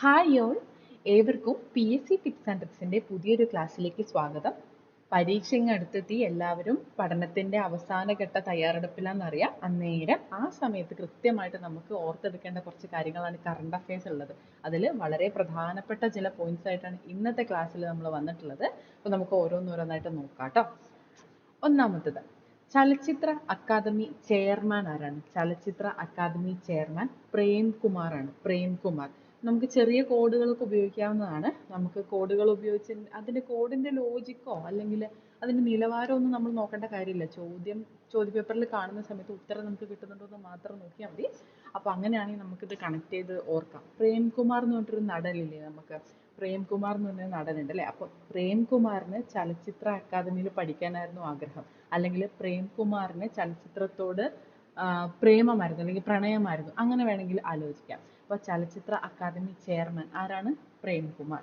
Hi all, ഏവർക്കും P S C tips and ട്രിക്സിൻ്റെ പുതിയൊരു ക്ലാസ്സിലേക്ക് സ്വാഗതം. പരീക്ഷ ഇങ്ങ് അടുത്തെത്തി, എല്ലാവരും പഠനത്തിൻ്റെ അവസാന ഘട്ട തയ്യാറെടുപ്പിലാണെന്നറിയാം. അന്നേരം ആ സമയത്ത് കൃത്യമായിട്ട് നമുക്ക് ഓർത്തെടുക്കേണ്ട കുറച്ച് കാര്യങ്ങളാണ് കറണ്ട് അഫയേഴ്സ് ഉള്ളത്. അതിൽ വളരെ പ്രധാനപ്പെട്ട ചില പോയിന്റ്സ് ആയിട്ടാണ് ഇന്നത്തെ ക്ലാസ്സിൽ നമ്മൾ വന്നിട്ടുള്ളത്. അപ്പോൾ നമുക്ക് ഓരോന്നോരോന്നായിട്ട് നോക്കാം കേട്ടോ. ഒന്നാമത്തത്, ചലച്ചിത്ര അക്കാദമി ചെയർമാൻ ആരാണ്? ചലച്ചിത്ര അക്കാദമി ചെയർമാൻ പ്രേംകുമാർ ആണ്. പ്രേംകുമാർ. നമുക്ക് ചെറിയ കോഡുകൾക്ക് ഉപയോഗിക്കാവുന്നതാണ്. നമുക്ക് കോഡുകൾ ഉപയോഗിച്ച് അതിന്റെ കോഡിന്റെ ലോജിക്കോ അല്ലെങ്കിൽ അതിന്റെ നിലവാരമോ ഒന്നും നമ്മൾ നോക്കേണ്ട കാര്യമില്ല. ചോദ്യപേപ്പറിൽ കാണുന്ന സമയത്ത് ഉത്തരം നമുക്ക് കിട്ടുന്നുണ്ടോ എന്ന് മാത്രം നോക്കിയാൽ മതി. അപ്പൊ അങ്ങനെയാണെങ്കിൽ നമുക്കിത് കണക്ട് ചെയ്ത് ഓർക്കാം. പ്രേംകുമാർ എന്ന് പറഞ്ഞിട്ടൊരു നടനില്ലേ, നമുക്ക് പ്രേംകുമാർ എന്ന് പറഞ്ഞ നടനുണ്ട് അല്ലേ. അപ്പൊ പ്രേംകുമാറിന് ചലച്ചിത്ര അക്കാദമിയിൽ പഠിക്കാനായിരുന്നു ആഗ്രഹം, അല്ലെങ്കിൽ പ്രേംകുമാറിന് ചലച്ചിത്രത്തോട് പ്രേമമായിരുന്നു അല്ലെങ്കിൽ പ്രണയമായിരുന്നു, അങ്ങനെ വേണമെങ്കിൽ ആലോചിക്കാം. അപ്പൊ ചലച്ചിത്ര അക്കാദമി ചെയർമാൻ ആരാണ്? പ്രേംകുമാർ.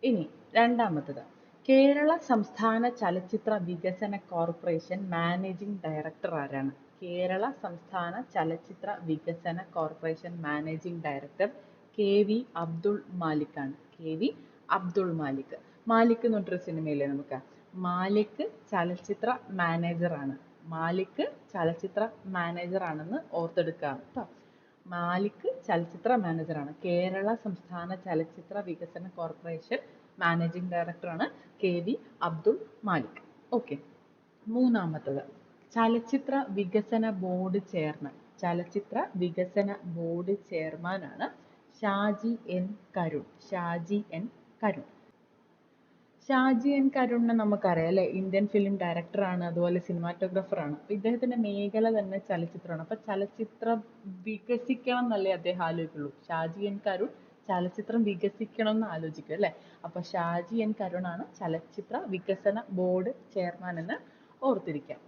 ഇനി രണ്ടാമത്തത്, കേരള സംസ്ഥാന ചലച്ചിത്ര വികസന കോർപ്പറേഷൻ മാനേജിംഗ് ഡയറക്ടർ ആരാണ്? കേരള സംസ്ഥാന ചലച്ചിത്ര വികസന corporation managing director K V Abdul Malik ആണ്. K V Abdul Malik. മാലിക് എന്ന് പറഞ്ഞൊരു സിനിമയില്ലേ നമുക്ക്, മാലിക് ചലച്ചിത്ര മാനേജർ ആണ്. മാലിക് ചലച്ചിത്ര മാനേജർ ആണെന്ന് ഓർത്തെടുക്കുക കേട്ടോ. മാലിക് ചലച്ചിത്ര മാനേജറാണ്. കേരള സംസ്ഥാന ചലച്ചിത്ര വികസന കോർപ്പറേഷൻ മാനേജിംഗ് ഡയറക്ടറാണ് K V Abdul Malik. Okay. മൂന്നാമത്തത്, ചലച്ചിത്ര വികസന ബോർഡ് ചെയർമാൻ. ചലച്ചിത്ര വികസന ബോർഡ് ചെയർമാനാണ് Shaji N Karun. Shaji N Karun. Shaji N കരുണിനെ നമുക്കറിയാം അല്ലെ, ഇന്ത്യൻ ഫിലിം ഡയറക്ടറാണ്, അതുപോലെ സിനിമാറ്റോഗ്രാഫർ ആണ്. അപ്പൊ ഇദ്ദേഹത്തിന്റെ മേഖല തന്നെ ചലച്ചിത്രമാണ്. അപ്പൊ ചലച്ചിത്രം വികസിക്കണം എന്നല്ലേ അദ്ദേഹം ആലോചിക്കുള്ളൂ. ഷാജി എൻ കരുൺ ചലച്ചിത്രം വികസിക്കണം എന്ന് ആലോചിക്കും അല്ലെ. അപ്പൊ ഷാജി എൻ കരുൺ ആണ് ചലച്ചിത്ര വികസന ബോർഡ് ചെയർമാൻ എന്ന് ഓർത്തിരിക്കാം.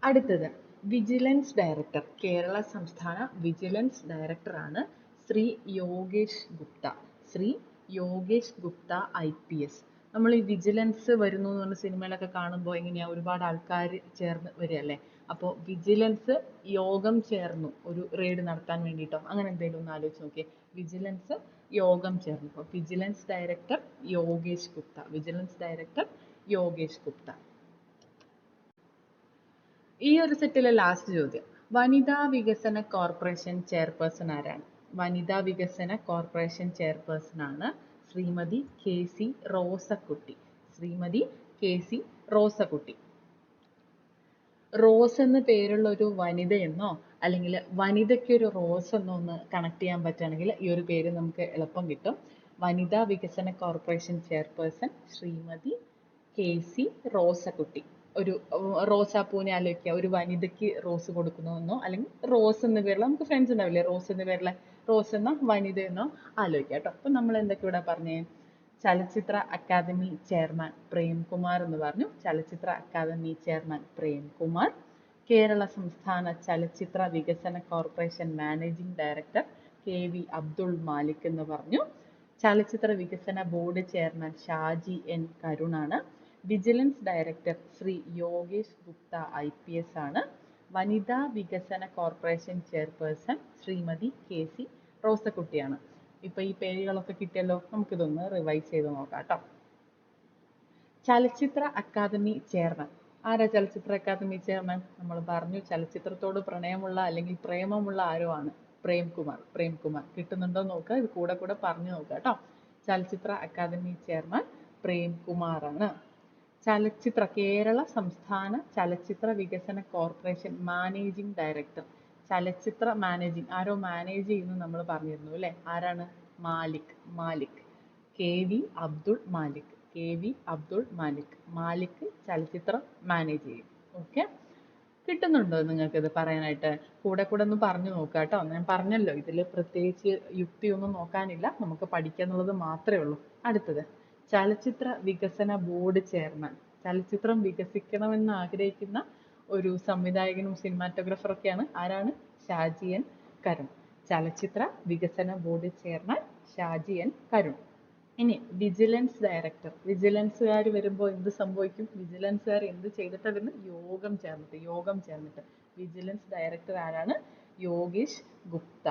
അടുത്തത്, വിജിലൻസ് ഡയറക്ടർ. കേരള സംസ്ഥാന വിജിലൻസ് ഡയറക്ടറാണ് ശ്രീ യോഗേഷ് ഗുപ്ത. ശ്രീ യോഗേഷ് ഗുപ്ത IPS. നമ്മൾ ഈ വിജിലൻസ് വരുന്നു എന്ന് പറഞ്ഞ സിനിമയിലൊക്കെ കാണുമ്പോൾ എങ്ങനെയാ, ഒരുപാട് ആൾക്കാർ ചേർന്ന് വരികയല്ലേ. അപ്പോൾ വിജിലൻസ് യോഗം ചേർന്നു ഒരു റെയ്ഡ് നടത്താൻ വേണ്ടിയിട്ടോ അങ്ങനെ എന്തെങ്കിലും ഒന്ന് ആലോചിച്ച് നോക്കിയേ. വിജിലൻസ് യോഗം ചേർന്നു. അപ്പോൾ vigilance director Yogesh Gupta. Vigilance director Yogesh Gupta. ഈ ഒരു സെറ്റിലെ ലാസ്റ്റ് ചോദ്യം, വനിതാ വികസന കോർപ്പറേഷൻ ചെയർപേഴ്സൺ ആരാണ്? വനിതാ വികസന കോർപ്പറേഷൻ ചെയർപേഴ്സൺ ആണ് Shrimati KC Rosakutty. Shrimati KC Rosakutty. Rose എന്ന് പേരുള്ള ഒരു വനിതയെന്നോ അല്ലെങ്കിൽ വനിതയ്ക്ക് ഒരു റോസ് എന്നോ ഒന്ന് കണക്ട് ചെയ്യാൻ പറ്റുകയാണെങ്കിൽ ഈ ഒരു പേര് നമുക്ക് എളുപ്പം കിട്ടും. വനിതാ വികസന corporation chairperson Shrimati KC Rosakutty. ഒരു റോസാപ്പൂവിനെ ആലോചിക്കുക, ഒരു വനിതയ്ക്ക് റോസ് കൊടുക്കുന്നതെന്നോ അല്ലെങ്കിൽ റോസ് എന്ന പേരുള്ള, നമുക്ക് ഫ്രണ്ട്സ് ഉണ്ടാവില്ലേ റോസ് എന്ന പേരുള്ള, റോസ് എന്നോ വനിതയെന്നോ ആലോചിക്കുക കേട്ടോ. അപ്പം നമ്മൾ എന്തൊക്കെ ഇവിടെ പറഞ്ഞേ? ചലച്ചിത്ര അക്കാദമി ചെയർമാൻ പ്രേംകുമാർ എന്ന് പറഞ്ഞു. ചലച്ചിത്ര അക്കാദമി ചെയർമാൻ പ്രേംകുമാർ. കേരള സംസ്ഥാന ചലച്ചിത്ര വികസന corporation managing director KV Abdul Malik എന്ന് പറഞ്ഞു. ചലച്ചിത്ര വികസന ബോർഡ് ചെയർമാൻ ഷാജി N കരുണാണ്. Vigilance director Shri Yogesh Gupta IPS ആണ്. വനിതാ വികസന കോർപ്പറേഷൻ ചെയർപേഴ്സൺ ശ്രീമതി KC റോസക്കുട്ടിയാണ്. ഇപ്പൊ ഈ പേരുകളൊക്കെ കിട്ടിയല്ലോ, നമുക്കിതൊന്ന് റിവൈസ് ചെയ്ത് നോക്കാം കേട്ടോ. ചലച്ചിത്ര അക്കാദമി ചെയർമാൻ ആരാ? ചലച്ചിത്ര അക്കാദമി ചെയർമാൻ നമ്മൾ പറഞ്ഞു, ചലച്ചിത്രത്തോട് പ്രണയമുള്ള അല്ലെങ്കിൽ പ്രേമമുള്ള ആരോ ആണ്. പ്രേംകുമാർ. പ്രേംകുമാർ കിട്ടുന്നുണ്ടോ നോക്കുക, ഇത് കൂടെ കൂടെ പറഞ്ഞു നോക്കുക കേട്ടോ. ചലച്ചിത്ര അക്കാദമി ചെയർമാൻ പ്രേംകുമാർ ആണ്. കേരള സംസ്ഥാന ചലച്ചിത്ര വികസന കോർപ്പറേഷൻ മാനേജിംഗ് ഡയറക്ടർ. ചലച്ചിത്ര മാനേജിംഗ് ആരോ മാനേജ് ചെയ്യുന്നു നമ്മൾ പറഞ്ഞിരുന്നു അല്ലേ. ആരാണ്? മാലിക്. മാലിക്. KV അബ്ദുൾ മാലിക്. KV അബ്ദുൾ മാലിക്. മാലിക് ചലച്ചിത്രം മാനേജ് ചെയ്യും. ഓക്കെ, കിട്ടുന്നുണ്ടോ നിങ്ങൾക്ക് ഇത് പറയാനായിട്ട്? കൂടെ കൂടെ ഒന്ന് പറഞ്ഞു നോക്കുക കേട്ടോ. ഞാൻ പറഞ്ഞല്ലോ, ഇതിൽ പ്രത്യേകിച്ച് യുക്തിയൊന്നും നോക്കാനില്ല, നമുക്ക് പഠിക്കുക എന്നുള്ളത് മാത്രമേ ഉള്ളൂ. അടുത്തത്, ചലച്ചിത്ര വികസന ബോർഡ് ചെയർമാൻ. ചലച്ചിത്രം വികസിക്കണമെന്ന് ആഗ്രഹിക്കുന്ന ഒരു സംവിധായകനും സിനിമാറ്റോഗ്രാഫറൊക്കെയാണ്. ആരാണ്? ഷാജി N കരുൺ. ചലച്ചിത്ര വികസന board chairman Shaji N Karun. ഇനി വിജിലൻസ് ഡയറക്ടർ. വിജിലൻസുകാർ വരുമ്പോൾ എന്ത് സംഭവിക്കും? വിജിലൻസുകാർ എന്ത് ചെയ്തിട്ട് വരുന്നു? യോഗം ചേർന്നിട്ട്. യോഗം ചേർന്നിട്ട്. വിജിലൻസ് ഡയറക്ടർ ആരാണ്? യോഗേഷ് ഗുപ്ത.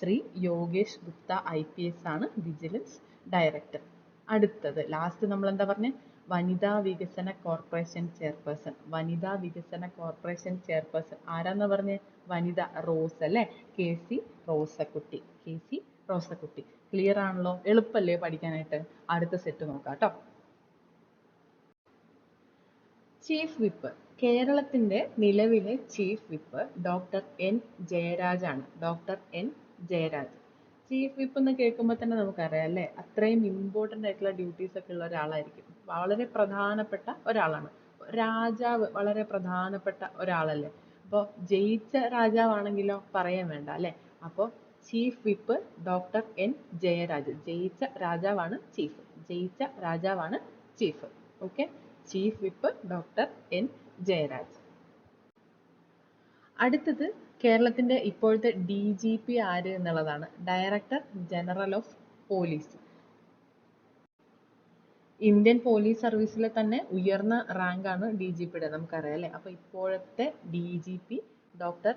ശ്രീ യോഗേഷ് ഗുപ്ത IPS ആണ് വിജിലൻസ് ഡയറക്ടർ. അടുത്തത് ലാസ്റ്റ് നമ്മൾ എന്താ പറഞ്ഞ വനിതാ വികസന കോർപ്പറേഷൻ ചെയർപേഴ്സൺ. വനിതാ വികസന കോർപ്പറേഷൻ ചെയർപേഴ്സൺ ആരാന്ന് പറഞ്ഞ വനിത റോസ് അല്ലേ, KC റോസക്കുട്ടി. KC റോസക്കുട്ടി. ക്ലിയർ ആണല്ലോ, എളുപ്പല്ലേ പഠിക്കാനായിട്ട്. അടുത്ത സെറ്റ് നോക്കാം കേട്ടോ. Chief whip. കേരളത്തിന്റെ നിലവിലെ chief whip doctor N Jayaraj ആണ്. Doctor N Jayaraj. Chief whip എന്ന് കേൾക്കുമ്പോൾ തന്നെ നമുക്കറിയാം അല്ലേ, അത്രയും ഇമ്പോർട്ടൻ്റ് ആയിട്ടുള്ള ഡ്യൂട്ടീസ് ഒക്കെ ഉള്ള ഒരാളായിരിക്കും. വളരെ പ്രധാനപ്പെട്ട ഒരാളാണ്. രാജാവ് വളരെ പ്രധാനപ്പെട്ട ഒരാളല്ലേ. അപ്പോൾ ജയിച്ച രാജാവാണെങ്കിലോ പറയാൻ വേണ്ട അല്ലേ. അപ്പോൾ chief whip doctor N Jayaraj. ജയിച്ച രാജാവാണ് ചീഫ്. ജയിച്ച രാജാവാണ് chief. Okay, chief whip doctor N Jayaraj. അടുത്തത് കേരളത്തിന്റെ ഇപ്പോഴത്തെ DGP ആര് എന്നുള്ളതാണ്. Director general of police. Indian police സർവീസിലെ തന്നെ ഉയർന്ന റാങ്ക് ആണ് DGPയുടെ, നമുക്കറിയാം അല്ലേ. അപ്പൊ ഇപ്പോഴത്തെ DGP ഡോക്ടർ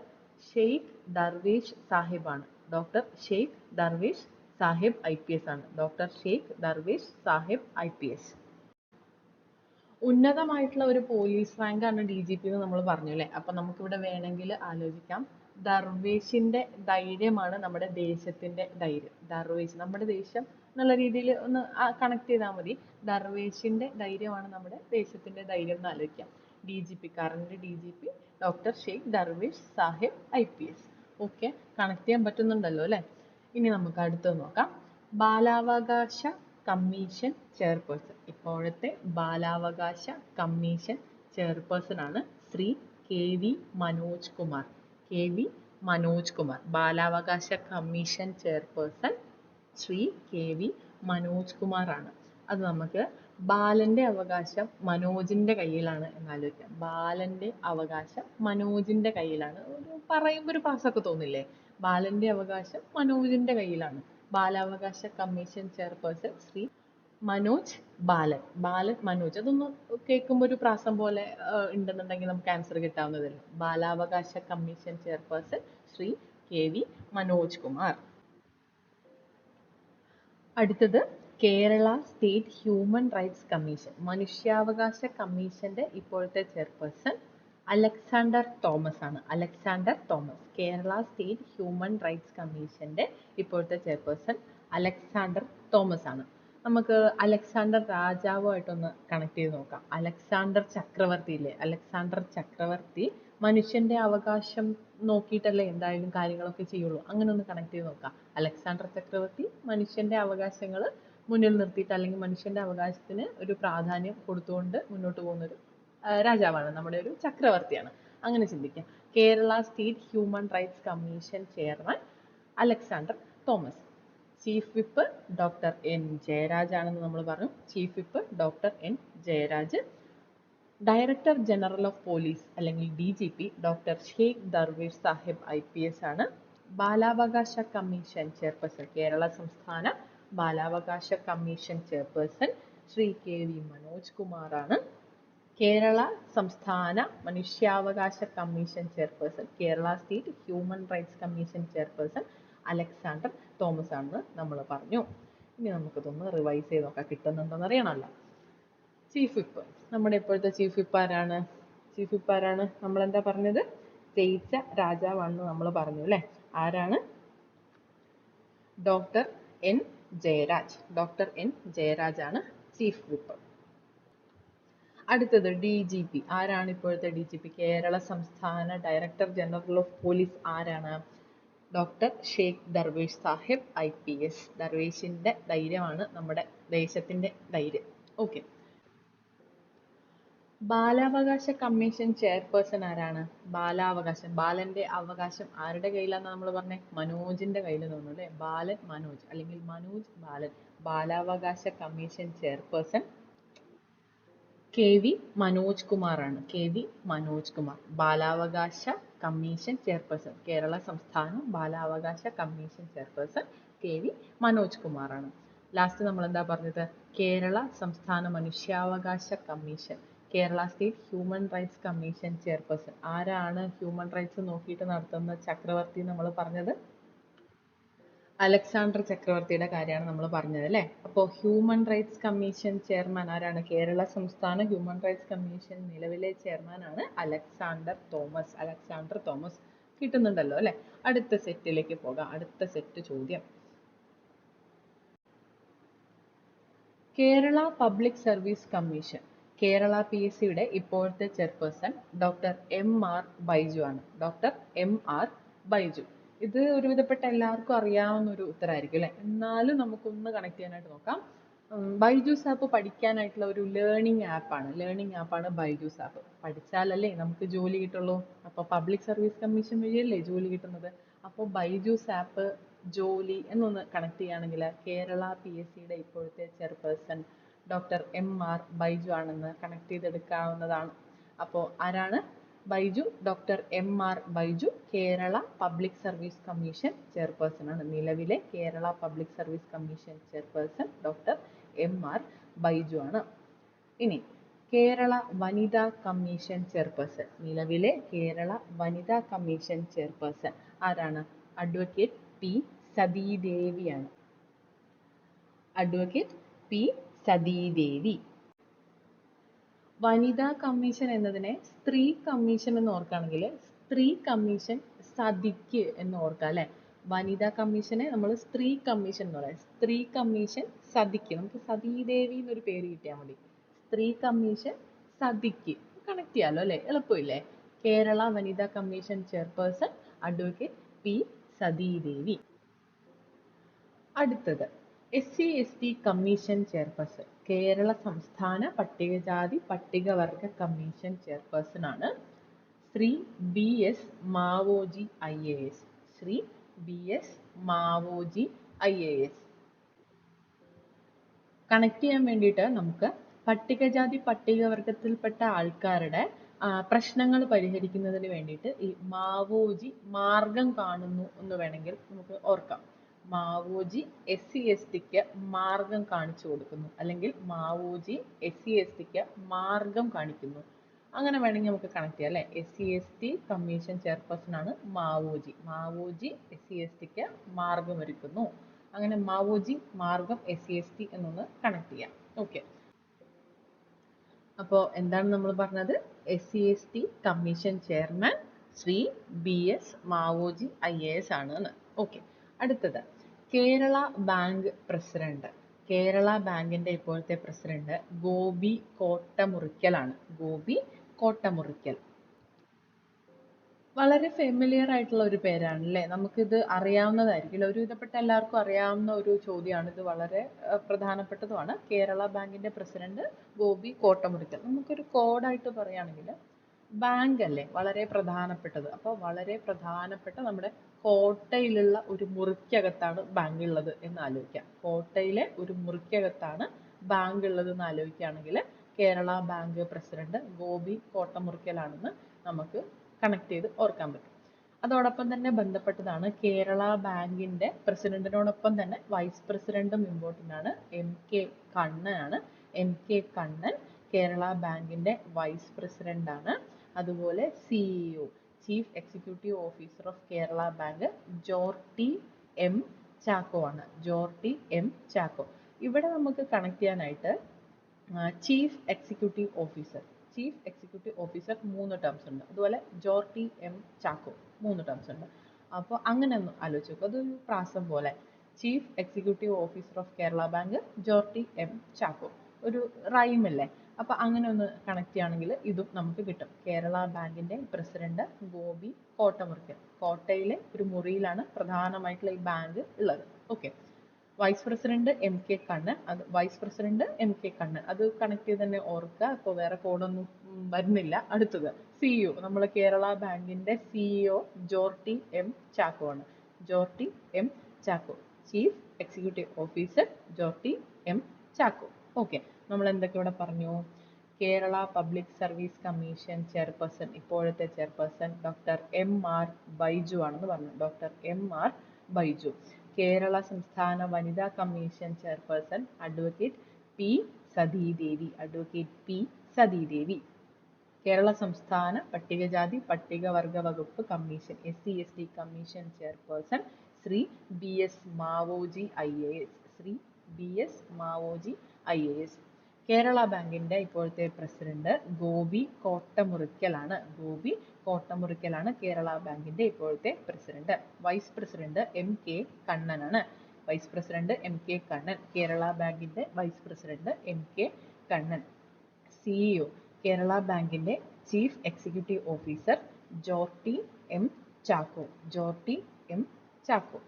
ഷെയ്ഖ് ദർവേഷ് സാഹിബ് ആണ്. ഡോക്ടർ ഷെയ്ഖ് ദർവേഷ് സാഹിബ് IPS ആണ്. Doctor Sheikh Darvesh Sahib IPS. ഉന്നതമായിട്ടുള്ള ഒരു പോലീസ് റാങ്ക് ആണ് DGP എന്ന് നമ്മൾ പറഞ്ഞു അല്ലേ. അപ്പൊ നമുക്കിവിടെ വേണമെങ്കിൽ ആലോചിക്കാം, ദർവേഷിന്റെ ധൈര്യമാണ് നമ്മുടെ ദേശത്തിന്റെ ധൈര്യം. ദർവേഷ് നമ്മുടെ ദേശം എന്നുള്ള രീതിയിൽ ഒന്ന് കണക്ട് ചെയ്താൽ മതി. ദർവേഷിന്റെ ധൈര്യമാണ് നമ്മുടെ ദേശത്തിന്റെ ധൈര്യം എന്ന് ആലോചിക്കാം. DGP, current DGP doctor Sheikh Darvesh Sahib IPS. Okay, connect ചെയ്യാൻ പറ്റുന്നുണ്ടല്ലോ അല്ലേ. ഇനി നമുക്ക് അടുത്തത് നോക്കാം. ബാലാവകാശ കമ്മീഷൻ ചെയർപേഴ്സൺ. ഇപ്പോഴത്തെ ബാലാവകാശ കമ്മീഷൻ ചെയർപേഴ്സൺ ആണ് ശ്രീ KV മനോജ് കുമാർ. KV മനോജ് കുമാർ. ബാലാവകാശ commission chairperson Shri KV Manoj Kumar ആണ്. അത് നമുക്ക് ബാലന്റെ അവകാശം മനോജിന്റെ കയ്യിലാണ് എന്നാലോചിക്കാം. ബാലന്റെ അവകാശം മനോജിന്റെ കയ്യിലാണ്. പറയുമ്പോൾ ഒരു പാസൊക്കെ തോന്നില്ലേ. ബാലന്റെ അവകാശം മനോജിന്റെ കയ്യിലാണ്. ബാലാവകാശ കമ്മീഷൻ ചെയർപേഴ്സൺ ശ്രീ മനോജ് ബാലൻ. ബാലൻ മനോജ്. അതൊന്ന് കേൾക്കുമ്പോൾ ഒരു പ്രാസം പോലെ ഉണ്ടെന്നുണ്ടെങ്കിൽ നമുക്ക് ആൻസർ കിട്ടാവുന്നതല്ലേ. ബാലാവകാശ commission chairperson Shri KV Manoj Kumar. അടുത്തത് Kerala state human rights commission. മനുഷ്യാവകാശ കമ്മീഷന്റെ ഇപ്പോഴത്തെ ചെയർപേഴ്സൺ അലക്സാണ്ടർ തോമസ് ആണ്. Alexander Thomas. Kerala state human rights കമ്മീഷന്റെ ഇപ്പോഴത്തെ ചെയർപേഴ്സൺ അലക്സാണ്ടർ തോമസ് ആണ്. നമുക്ക് അലക്സാണ്ടർ രാജാവുമായിട്ടൊന്ന് കണക്ട് ചെയ്ത് നോക്കാം. അലക്സാണ്ടർ ചക്രവർത്തി ഇല്ലേ, അലക്സാണ്ടർ ചക്രവർത്തി മനുഷ്യന്റെ അവകാശം നോക്കിയിട്ടല്ലേ എന്തായാലും കാര്യങ്ങളൊക്കെ ചെയ്യുള്ളൂ. അങ്ങനെ ഒന്ന് കണക്ട് ചെയ്ത് നോക്കാം. അലക്സാണ്ടർ ചക്രവർത്തി മനുഷ്യന്റെ അവകാശങ്ങൾ മുന്നിൽ നിർത്തിയിട്ട്, അല്ലെങ്കിൽ മനുഷ്യന്റെ അവകാശത്തിന് ഒരു പ്രാധാന്യം കൊടുത്തുകൊണ്ട് മുന്നോട്ട് പോകുന്നൊരു രാജാവാണ്, നമ്മുടെ ഒരു ചക്രവർത്തിയാണ്. അങ്ങനെ ചിന്തിക്കാം. Kerala state human rights commission chairman Alexander Thomas. Chief whip doctor N Jayaraj ആണെന്ന് നമ്മൾ പറഞ്ഞു. Chief whip doctor N Jayaraj. Director general of police അല്ലെങ്കിൽ DGP doctor Sheikh Darvesh Sahib IPS ആണ്. ബാലാവകാശ കമ്മീഷൻ ചെയർപേഴ്സൺ, കേരള സംസ്ഥാന ബാലാവകാശ commission chairperson Shri KV Manoj Kumar ആണ്. കേരള സംസ്ഥാന മനുഷ്യാവകാശ commission chairperson, Kerala state human rights commission chairperson Alexander Thomas ആണെന്ന് നമ്മൾ പറഞ്ഞു. ഇനി നമുക്കിതൊന്ന് റിവൈസ് ചെയ്ത് നോക്കാം, കിട്ടുന്നുണ്ടോന്ന് അറിയണമല്ലോ. Chief whip. നമ്മുടെ ഇപ്പോഴത്തെ ചീഫ് വിപ്പ് ആരാണ്? ചീഫ് വിപ്പ് ആരാണ്? നമ്മൾ എന്താ പറഞ്ഞത്? ജയിച്ച രാജാവാണെന്ന് നമ്മൾ പറഞ്ഞു അല്ലേ. ആരാണ്? Doctor N Jayaraj. Doctor N Jayaraj ആണ് ചീഫ് വിപ്പ്. അടുത്തത് DGP. ആരാണ് ഇപ്പോഴത്തെ DGP? കേരള സംസ്ഥാന ഡയറക്ടർ ജനറൽ ഓഫ് പോലീസ് ആരാണ്? Doctor Sheikh Darvesh Sahib IPS. ദർവേഷിന്റെ ധൈര്യമാണ് നമ്മുടെ ദേശത്തിന്റെ ധൈര്യം. ഓക്കെ. ബാലാവകാശ കമ്മീഷൻ ചെയർപേഴ്സൺ ആരാണ്? ബാലാവകാശം, ബാലന്റെ അവകാശം ആരുടെ കയ്യിലാണെന്ന് നമ്മൾ പറഞ്ഞേ? മനോജിന്റെ കയ്യിൽ തോന്നുന്നു അല്ലേ. ബാലൻ മനോജ് അല്ലെങ്കിൽ മനോജ് ബാലൻ. ബാലാവകാശ commission chairperson KV Manoj Kumar ആണ്. KV മനോജ് കുമാർ. ബാലാവകാശ കമ്മീഷൻ ചെയർപേഴ്സൺ, കേരള സംസ്ഥാന ബാലാവകാശ commission chairperson KV Manoj Kumar ആണ്. ലാസ്റ്റ് നമ്മൾ എന്താ പറഞ്ഞത്? കേരള സംസ്ഥാന മനുഷ്യാവകാശ commission, Kerala state human rights commission chairperson. ആരാണ് ഹ്യൂമൻ റൈറ്റ്സ് നോക്കിയിട്ട് നടത്തുന്ന ചക്രവർത്തി നമ്മൾ പറഞ്ഞത്? അലക്സാണ്ടർ ചക്രവർത്തിയുടെ കാര്യമാണ് നമ്മൾ പറഞ്ഞത് അല്ലേ. അപ്പോൾ ഹ്യൂമൻ റൈറ്റ്സ് കമ്മീഷൻ ചെയർമാൻ ആരാണ്? കേരള സംസ്ഥാന ഹ്യൂമൻ റൈറ്റ്സ് കമ്മീഷൻ നിലവിലെ ചെയർമാനാണ് അലക്സാണ്ടർ തോമസ്. അലക്സാണ്ടർ തോമസ് കിട്ടുന്നുണ്ടല്ലോ അല്ലേ. അടുത്ത സെറ്റിലേക്ക് പോകാം. അടുത്ത സെറ്റ് ചോദ്യം. Kerala public service commission, Kerala PSCയുടെ ഇപ്പോഴത്തെ ചെയർപേഴ്സൺ ഡോക്ടർ MR ബൈജു ആണ്. Doctor MR Baiju. ഇത് ഒരുവിധപ്പെട്ട എല്ലാവർക്കും അറിയാവുന്ന ഒരു ഉത്തരമായിരിക്കും അല്ലേ. എന്നാലും നമുക്കൊന്ന് കണക്ട് ചെയ്യാനായിട്ട് നോക്കാം. ബൈജൂസ് ആപ്പ് പഠിക്കാനായിട്ടുള്ള ഒരു ലേണിംഗ് ആപ്പാണ് ബൈജൂസ് ആപ്പ്. പഠിച്ചാലല്ലേ നമുക്ക് ജോലി കിട്ടുള്ളൂ. അപ്പോൾ പബ്ലിക് സർവീസ് കമ്മീഷൻ വഴിയല്ലേ ജോലി കിട്ടുന്നത്. അപ്പോൾ ബൈജൂസ് ആപ്പ്, ജോലി എന്നൊന്ന് കണക്ട് ചെയ്യുകയാണെങ്കിൽ കേരള PSCയുടെ ഇപ്പോഴത്തെ ചെയർപേഴ്സൺ ഡോക്ടർ MR ബൈജു ആണെന്ന് കണക്ട് ചെയ്തെടുക്കാവുന്നതാണ്. അപ്പോൾ ആരാണ്? Baiju, doctor MR Baiju Kerala public service commission chairperson ആണ്. നിലവിലെ Kerala public service commission chairperson doctor MR Baiju ആണ്. ഇനി കേരള വനിതാ കമ്മീഷൻ ചെയർപേഴ്സൺ, നിലവിലെ കേരള വനിതാ കമ്മീഷൻ ചെയർപേഴ്സൺ ആരാണ്? അഡ്വക്കേറ്റ് P സതീദേവിയാണ്. Advocate P Sathidevi. വനിതാ കമ്മീഷൻ എന്നതിനെ സ്ത്രീ കമ്മീഷൻ എന്ന് ഓർക്കുകയാണെങ്കിൽ സ്ത്രീ കമ്മീഷൻ സതിക്ക് എന്ന് ഓർക്കാം അല്ലെ. വനിതാ കമ്മീഷനെ നമ്മൾ സ്ത്രീ കമ്മീഷൻ എന്ന് പറയാം. സ്ത്രീ കമ്മീഷൻ സതിക്ക്, നമുക്ക് സതീദേവി എന്നൊരു പേര് കിട്ടിയാൽ മതി. സ്ത്രീ കമ്മീഷൻ സതിക്ക് കണക്ട് ചെയ്യാലോ അല്ലെ, എളുപ്പമില്ലേ. കേരള വനിതാ commission chairperson advocate P Sathidevi. അടുത്തത് SC/ST കമ്മീഷൻ ചെയർപേഴ്സൺ, കേരള സംസ്ഥാന പട്ടികജാതി പട്ടികവർഗ കമ്മീഷൻ ചെയർപേഴ്സൺ ആണ് Shri BS Maoji IAS. Shri BS Maoji IAS. Connect ചെയ്യാൻ വേണ്ടിയിട്ട് നമുക്ക് പട്ടികജാതി പട്ടികവർഗത്തിൽപ്പെട്ട ആൾക്കാരുടെ പ്രശ്നങ്ങൾ പരിഹരിക്കുന്നതിന് വേണ്ടിയിട്ട് ഈ മാവോജി മാർഗം കാണുന്നു എന്ന് വേണമെങ്കിൽ നമുക്ക് ഓർക്കാം. മാവോജി SC/STക്ക് മാർഗം കാണിച്ചു കൊടുക്കുന്നു, അല്ലെങ്കിൽ മാവോജി SC/STക്ക് മാർഗം കാണിക്കുന്നു. അങ്ങനെ വേണമെങ്കിൽ നമുക്ക് കണക്ട് ചെയ്യാം അല്ലെ. SC/ST കമ്മീഷൻ ചെയർപേഴ്സൺ ആണ് മാവോജി. മാവോജി SC/STക്ക് മാർഗം ഒരുക്കുന്നു. അങ്ങനെ മാവോജി മാർഗം SC/ST എന്നൊന്ന് കണക്ട് ചെയ്യാം. ഓക്കെ. അപ്പോൾ എന്താണ് നമ്മൾ പറഞ്ഞത്? SC/ST commission chairman Shri BS Maoji IAS ആണ് എന്ന്. ഓക്കെ. അടുത്തത് കേരള ബാങ്ക് പ്രസിഡന്റ്. കേരള ബാങ്കിന്റെ ഇപ്പോഴത്തെ പ്രസിഡന്റ് ഗോപി കോട്ടമുറിക്കൽ ആണ്. ഗോപി കോട്ടമുറിക്കൽ. വളരെ ഫെമിലിയർ ആയിട്ടുള്ള ഒരു പേരാണ് അല്ലേ. നമുക്കിത് അറിയാവുന്നതായിരിക്കും. ഒരുവിധപ്പെട്ട എല്ലാവർക്കും അറിയാവുന്ന ഒരു ചോദ്യമാണ് ഇത്. വളരെ പ്രധാനപ്പെട്ടതുമാണ്. കേരള ബാങ്കിന്റെ പ്രസിഡന്റ് ഗോപി കോട്ടമുറിക്കൽ. നമുക്കൊരു കോഡായിട്ട് പറയുകയാണെങ്കിൽ ബാങ്ക് അല്ലേ വളരെ പ്രധാനപ്പെട്ടത്. അപ്പോൾ വളരെ പ്രധാനപ്പെട്ട നമ്മുടെ കോട്ടയിലുള്ള ഒരു മുറിക്കകത്താണ് ബാങ്ക് ഉള്ളത് എന്ന് ആലോചിക്കാം. കോട്ടയിലെ ഒരു മുറിക്കകത്താണ് ബാങ്ക് ഉള്ളത് എന്ന് ആലോചിക്കുകയാണെങ്കിൽ കേരള ബാങ്ക് പ്രസിഡന്റ് ഗോപി കോട്ടമുറിക്കലാണെന്ന് നമുക്ക് കണക്ട് ചെയ്ത് ഓർക്കാൻ പറ്റും. അതോടൊപ്പം തന്നെ ബന്ധപ്പെട്ടതാണ് കേരള ബാങ്കിന്റെ പ്രസിഡന്റിനോടൊപ്പം തന്നെ വൈസ് പ്രസിഡന്റും ഇമ്പോർട്ടൻ്റ് ആണ്. MK കണ്ണൻ ആണ്. MK കണ്ണൻ കേരള ബാങ്കിന്റെ വൈസ് പ്രസിഡന്റ് ആണ്. അതുപോലെ CEO chief executive officer of Kerala bank Jorty M Chacko ആണ്. ജോർട്ടി M ചാക്കോ. ഇവിടെ നമുക്ക് കണക്ട് ചെയ്യാനായിട്ട് chief executive officer, chief executive officer 3 terms ഉണ്ട്. അതുപോലെ ജോർട്ടി M ചാക്കോ 3 ടേംസ് ഉണ്ട്. അപ്പോൾ അങ്ങനെ ഒന്ന് ആലോചിച്ച് നോക്കുക. അതൊരു പ്രാസം പോലെ. Chief executive officer of Kerala bank Jorty M Chacko. ഒരു റൈം അല്ലേ. അപ്പൊ അങ്ങനെ ഒന്ന് കണക്ട് ചെയ്യുകയാണെങ്കിൽ ഇതും നമുക്ക് കിട്ടും. കേരള ബാങ്കിന്റെ പ്രസിഡന്റ് ഗോപി കോട്ടമുറിക്കൽ. കോട്ടയിലെ ഒരു മുറിയിലാണ് പ്രധാനമായിട്ടുള്ള ഈ ബാങ്ക് ഉള്ളത്. Okay. Vice president MK Kannan, അത് വൈസ് പ്രസിഡന്റ് MK കണ്ണൻ, അത് കണക്ട് ചെയ്ത് തന്നെ ഓർക്കുക. അപ്പോൾ വേറെ കോഡൊന്നും വരുന്നില്ല. അടുത്തത് CEO, നമ്മൾ കേരള ബാങ്കിന്റെ CEO ജോർട്ടി M ചാക്കോ ആണ്. Jorty M Chacko, chief executive officer Jorty M Chacko. Okay. നമ്മൾ എന്തൊക്കെ ഇവിടെ പറഞ്ഞു? Kerala public service commission chairperson, ഇപ്പോഴത്തെ ചെയർപേഴ്സൺ ഡോക്ടർ MR ബൈജു ആണെന്ന് പറഞ്ഞു. Doctor MR Baiju. കേരള സംസ്ഥാന വനിതാ commission chairperson advocate P Sathidevi. Advocate P Sathidevi. Kerala സംസ്ഥാന പട്ടികജാതി പട്ടികവർഗ വകുപ്പ് commission SC/ST commission chairperson Shri BS Maoji IAS. Shri BS Maoji IAS. Kerala ബാങ്കിന്റെ ഇപ്പോഴത്തെ പ്രസിഡന്റ് ഗോപി കോട്ടമുറിക്കലാണ്. ഗോപി കോട്ടമുറിക്കലാണ് കേരള ബാങ്കിന്റെ ഇപ്പോഴത്തെ പ്രസിഡന്റ്. വൈസ് പ്രസിഡന്റ് MK കണ്ണനാണ്. Vice president MK Kannan. Kerala ബാങ്കിന്റെ vice president MK Kannan. CEO Kerala ബാങ്കിന്റെ chief executive officer Jorty M Chacko. Jortty M Chacko.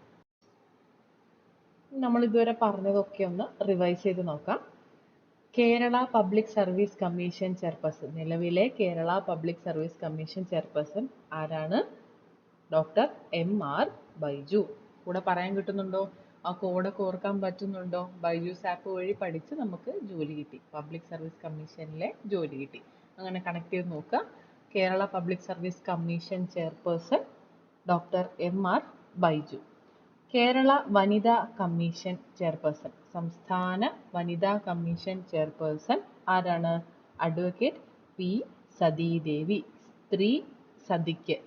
നമ്മൾ ഇതുവരെ പറഞ്ഞതൊക്കെ ഒന്ന് റിവൈസ് ചെയ്ത് നോക്കാം. Kerala public service commission chairperson, നിലവിലെ Kerala public service commission chairperson ആരാണ്? Doctor MR Baiju. കൂടെ പറയാൻ കിട്ടുന്നുണ്ടോ? ആ കോഡൊക്കെ ഓർക്കാൻ പറ്റുന്നുണ്ടോ? ബൈജൂസ് ആപ്പ് വഴി പഠിച്ച് നമുക്ക് ജോലി കിട്ടി, പബ്ലിക് സർവീസ് കമ്മീഷനിലെ ജോലി കിട്ടി. അങ്ങനെ കണക്ട് ചെയ്ത് നോക്കുക. Kerala public service commission chairperson doctor MR Baiju. Kerala വനിതാ കമ്മീഷൻ ചെയർപേഴ്സൺ, സംസ്ഥാന വനിതാ കമ്മീഷൻ ചെയർപേഴ്സൺ ആരാണ്? Advocate P Sathidevi. സ്ത്രീ സതിക്ക്,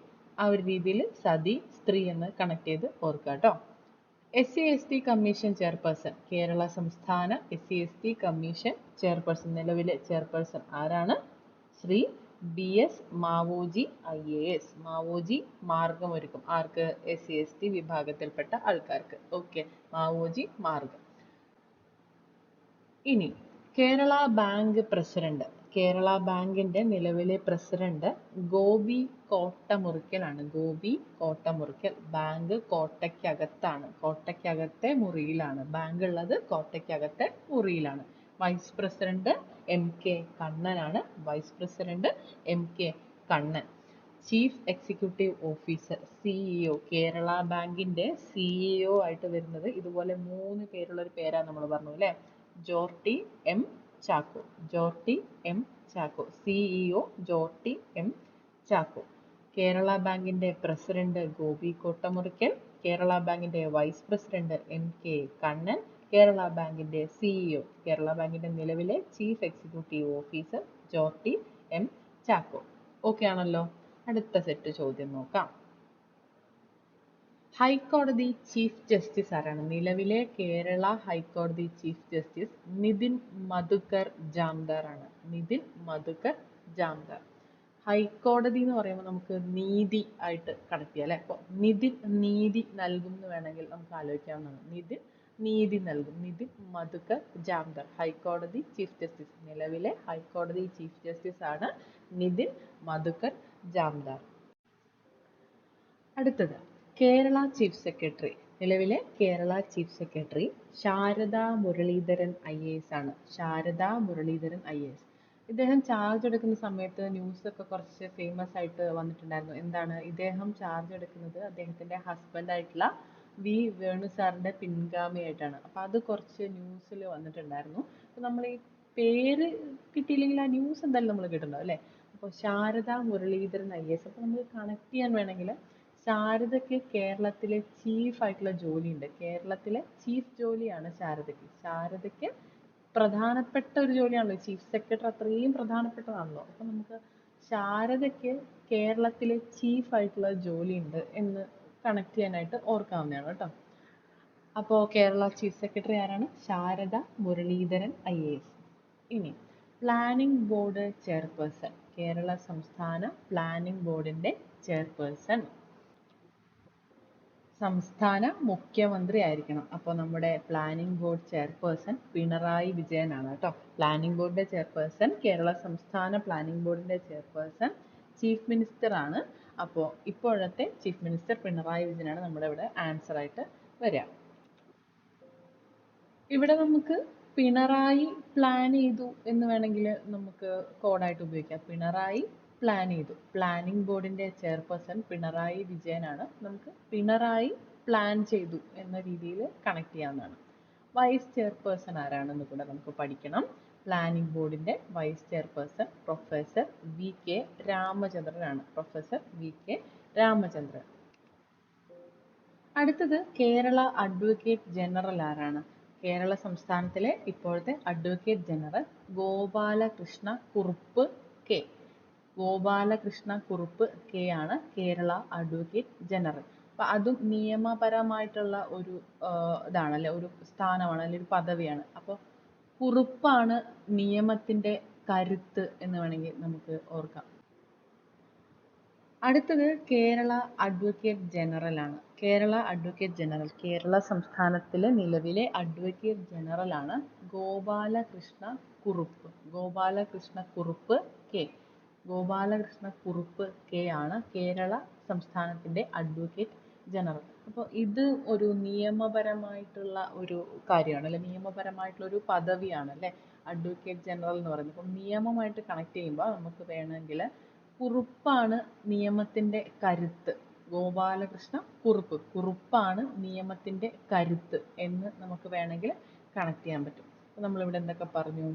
ആ ഒരു രീതിയിൽ സതി സ്ത്രീ എന്ന് കണക്ട് ചെയ്ത് ഓർക്കുക കേട്ടോ. SC/ST കമ്മീഷൻ ചെയർപേഴ്സൺ, കേരള സംസ്ഥാന SC/ST കമ്മീഷൻ ചെയർപേഴ്സൺ, നിലവിലെ ചെയർപേഴ്സൺ ആരാണ്? Shri BS Maoji IAS. മാവോജി മാർഗമൊരുക്കും. ആർക്ക്? SC/ST വിഭാഗത്തിൽപ്പെട്ട ആൾക്കാർക്ക്. ഓക്കെ, മാവോജി മാർഗം. ഇനി കേരള ബാങ്ക് പ്രസിഡന്റ്, കേരള ബാങ്കിന്റെ നിലവിലെ പ്രസിഡന്റ് ഗോപി കോട്ടമുറിക്കലാണ്. ഗോപി കോട്ടമുറിക്കൽ. ബാങ്ക് കോട്ടയ്ക്കകത്താണ്, കോട്ടയ്ക്കകത്തെ മുറിയിലാണ്. ബാങ്ക് ഉള്ളത് കോട്ടയ്ക്കകത്തെ മുറിയിലാണ്. വൈസ് പ്രസിഡന്റ് MK കണ്ണനാണ്. Vice president MK Kannan. Chief executive officer CEO, Kerala ബാങ്കിന്റെ CEO ആയിട്ട് വരുന്നത് ഇതുപോലെ 3 പേരുള്ള ഒരു പേരാണ് നമ്മൾ പറഞ്ഞു അല്ലേ? Jorty M Chacko. Jortty M Chacko. CEO Jorty M Chacko. Kerala ബാങ്കിന്റെ പ്രസിഡന്റ് ഗോപി കോട്ടമുറിക്കൽ. കേരള ബാങ്കിന്റെ vice president MK Kannan. Kerala ബാങ്കിന്റെ CEO, കേരള ബാങ്കിന്റെ നിലവിലെ chief executive officer Jorty M Chacko. Okay ആണല്ലോ? അടുത്ത സെറ്റ് ചോദ്യം നോക്കാം. ഹൈക്കോടതി ചീഫ് ജസ്റ്റിസ് ആരാണ്? നിലവിലെ കേരള ഹൈക്കോടതി ചീഫ് ജസ്റ്റിസ് നിതിൻ മധുക്കർ ജാംദാർ ആണ്. നിതിൻ മധുക്കർ ജാംദാർ. ഹൈക്കോടതി എന്ന് പറയുമ്പോൾ നമുക്ക് നീതി ആയിട്ട് കണക്ട് ചെയ്യാം അല്ലെ? അപ്പോൾ നിതിൻ നീതി നൽകും എന്ന് വേണമെങ്കിൽ നമുക്ക് ആലോചിക്കാവുന്നതാണ്. നിതിൻ നീതി നൽകും. നിതിൻ മധുക്കർ ജാംദാർ, ഹൈക്കോടതി ചീഫ് ജസ്റ്റിസ്. നിലവിലെ ഹൈക്കോടതി ചീഫ് ജസ്റ്റിസ് ആണ് നിതിൻ മധുക്കർ ജാംദാർ. അടുത്തത് കേരള ചീഫ് സെക്രട്ടറി, നിലവിലെ Kerala chief secretary Saradha Muraleedharan IAS ആണ്. ശാരദാ മുരളീധരൻ IAS. ഇദ്ദേഹം ചാർജ് എടുക്കുന്ന സമയത്ത് ന്യൂസ് ഒക്കെ കുറച്ച് ഫേമസ് ആയിട്ട് വന്നിട്ടുണ്ടായിരുന്നു. എന്താണ്? ഇദ്ദേഹം ചാർജ് എടുക്കുന്നത് അദ്ദേഹത്തിന്റെ ഹസ്ബൻഡ് ആയിട്ടുള്ള V വേണു സാറിന്റെ പിൻഗാമിയായിട്ടാണ്. അപ്പൊ അത് കുറച്ച് ന്യൂസിൽ വന്നിട്ടുണ്ടായിരുന്നു. അപ്പൊ നമ്മൾ ഈ പേര് കിട്ടിയില്ലെങ്കിൽ ആ ന്യൂസ് എന്തായാലും നമ്മൾ കേട്ടിട്ടുണ്ടാവും അല്ലെ? അപ്പോൾ ശാരദാ മുരളീധരൻ IAS. അപ്പൊ നമുക്ക് കണക്ട് ചെയ്യാൻ വേണമെങ്കിൽ ശാരദയ്ക്ക് കേരളത്തിലെ ചീഫ് ആയിട്ടുള്ള ജോലിയുണ്ട്. കേരളത്തിലെ ചീഫ് ജോലിയാണ് ശാരദയ്ക്ക്. ശാരദയ്ക്ക് പ്രധാനപ്പെട്ട ഒരു ജോലിയാണല്ലോ ചീഫ് സെക്രട്ടറി, അത്രയും പ്രധാനപ്പെട്ടതാണല്ലോ. അപ്പൊ നമുക്ക് ശാരദയ്ക്ക് കേരളത്തിലെ ചീഫ് ആയിട്ടുള്ള ജോലിയുണ്ട് എന്ന് കണക്ട് ചെയ്യാനായിട്ട് ഓർക്കാവുന്നതാണ് കേട്ടോ. അപ്പോൾ കേരള ചീഫ് സെക്രട്ടറി ആരാണ്? ശാരദ മുരളീധരൻ IAS. ഇനി പ്ലാനിംഗ് ബോർഡ് ചെയർപേഴ്സൺ, കേരള സംസ്ഥാന പ്ലാനിംഗ് ബോർഡിന്റെ ചെയർപേഴ്സൺ സംസ്ഥാന മുഖ്യമന്ത്രി ആയിരിക്കണം. അപ്പോൾ നമ്മുടെ പ്ലാനിംഗ് ബോർഡ് ചെയർപേഴ്സൺ പിണറായി വിജയനാണ് കേട്ടോ. പ്ലാനിംഗ് ബോർഡിന്റെ ചെയർപേഴ്സൺ, കേരള സംസ്ഥാന പ്ലാനിംഗ് ബോർഡിന്റെ ചെയർപേഴ്സൺ ചീഫ് മിനിസ്റ്റർ ആണ്. അപ്പോൾ ഇപ്പോഴത്തെ ചീഫ് മിനിസ്റ്റർ പിണറായി വിജയനാണ് നമ്മുടെ ഇവിടെ ആൻസർ ആയിട്ട് വരിക. ഇവിടെ നമുക്ക് പിണറായി പ്ലാൻ ചെയ്തു എന്ന് വേണമെങ്കിൽ നമുക്ക് കോഡായിട്ട് ഉപയോഗിക്കാം. പിണറായി പ്ലാൻ ചെയ്തു. പ്ലാനിംഗ് ബോർഡിന്റെ ചെയർപേഴ്സൺ പിണറായി വിജയനാണ്. നമുക്ക് പിണറായി പ്ലാൻ ചെയ്തു എന്ന രീതിയിൽ കണക്ട് ചെയ്യാവുന്നതാണ്. വൈസ് ചെയർപേഴ്സൺ ആരാണെന്ന് കൂടെ നമുക്ക് പഠിക്കണം. പ്ലാനിംഗ് ബോർഡിന്റെ vice chairperson professor VK Ramachandran ആണ്. Professor VK Ramachandran. അടുത്തത് കേരള അഡ്വക്കേറ്റ് ജനറൽ ആരാണ്? കേരള സംസ്ഥാനത്തിലെ ഇപ്പോഴത്തെ advocate general Gopalakrishna Kurup K. Gopalakrishna Kurup K ആണ് കേരള അഡ്വക്കേറ്റ് ജനറൽ. അപ്പൊ അതും നിയമപരമായിട്ടുള്ള ഒരു ഇതാണല്ലേ, ഒരു സ്ഥാനമാണ്, അല്ലെങ്കിൽ ഒരു പദവിയാണ്. അപ്പോൾ കുറുപ്പാണ് നിയമത്തിന്റെ കരുത്ത് എന്ന് വേണമെങ്കിൽ നമുക്ക് ഓർക്കാം. അടുത്തത് കേരള അഡ്വക്കേറ്റ് ജനറൽ ആണ്. കേരള അഡ്വക്കേറ്റ് ജനറൽ, കേരള സംസ്ഥാനത്തിലെ നിലവിലെ അഡ്വക്കേറ്റ് ജനറൽ ആണ് ഗോപാലകൃഷ്ണ കുറുപ്പ്. ഗോപാലകൃഷ്ണ കുറുപ്പ് കെ. ഗോപാലകൃഷ്ണ കുറുപ്പ് കെ ആണ് കേരള സംസ്ഥാനത്തിന്റെ അഡ്വക്കേറ്റ് ജനറൽ. അപ്പോൾ ഇത് ഒരു നിയമപരമായിട്ടുള്ള ഒരു കാര്യമാണ് അല്ലെ, നിയമപരമായിട്ടുള്ള ഒരു പദവിയാണ് അല്ലെ അഡ്വക്കേറ്റ് ജനറൽ എന്ന് പറയുന്നത്. അപ്പം നിയമമായിട്ട് കണക്ട് ചെയ്യുമ്പോൾ നമുക്ക് വേണമെങ്കിൽ കുറുപ്പാണ് നിയമത്തിന്റെ കരുത്ത്. ഗോപാലകൃഷ്ണ കുറുപ്പ്, കുറുപ്പാണ് നിയമത്തിന്റെ കരുത്ത് എന്ന് നമുക്ക് വേണമെങ്കിൽ കണക്ട് ചെയ്യാൻ പറ്റും. അപ്പൊ നമ്മളിവിടെ എന്തൊക്കെ പറഞ്ഞു?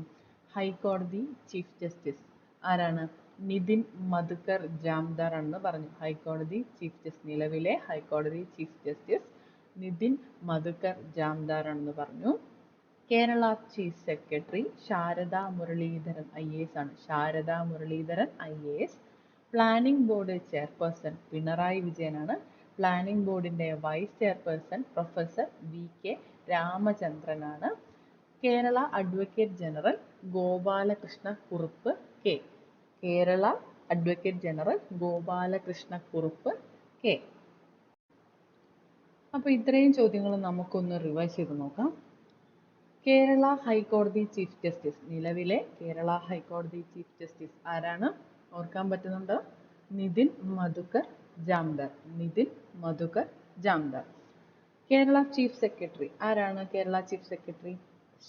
ഹൈക്കോടതി ചീഫ് ജസ്റ്റിസ് ആരാണ്? നിതിൻ മധുകർ ജാംദാർ ആണെന്ന് പറഞ്ഞു. ഹൈക്കോടതി ചീഫ് ജസ്റ്റിസ്, നിലവിലെ ഹൈക്കോടതി ചീഫ് ജസ്റ്റിസ് നിതിൻ മധുകർ ജാംദാർ ആണെന്ന് പറഞ്ഞു. Kerala chief secretary Saradha Muraleedharan IAS ആണ്. Saradha Muraleedharan IAS. Planning board chairperson Pinarayi വിജയനാണ്. പ്ലാനിംഗ് ബോർഡിന്റെ വൈസ് ചെയർപേഴ്സൺ പ്രൊഫസർ VK രാമചന്ദ്രനാണ്. Kerala advocate general Gopalakrishna Kurup K. Kerala advocate general Gopalakrishna Kurup K. അപ്പൊ ഇത്രയും ചോദ്യങ്ങൾ നമുക്കൊന്ന് റിവൈസ് ചെയ്ത് നോക്കാം. കേരള ഹൈക്കോടതി ചീഫ് ജസ്റ്റിസ്, നിലവിലെ കേരള ഹൈക്കോടതി ചീഫ് ജസ്റ്റിസ് ആരാണ്? ഓർക്കാൻ പറ്റുന്നുണ്ടോ? നിതിൻ മധുകർ ജാംദാർ. നിതിൻ മധുകർ ജാംദാർ. കേരള ചീഫ് സെക്രട്ടറി ആരാണ്? Kerala chief secretary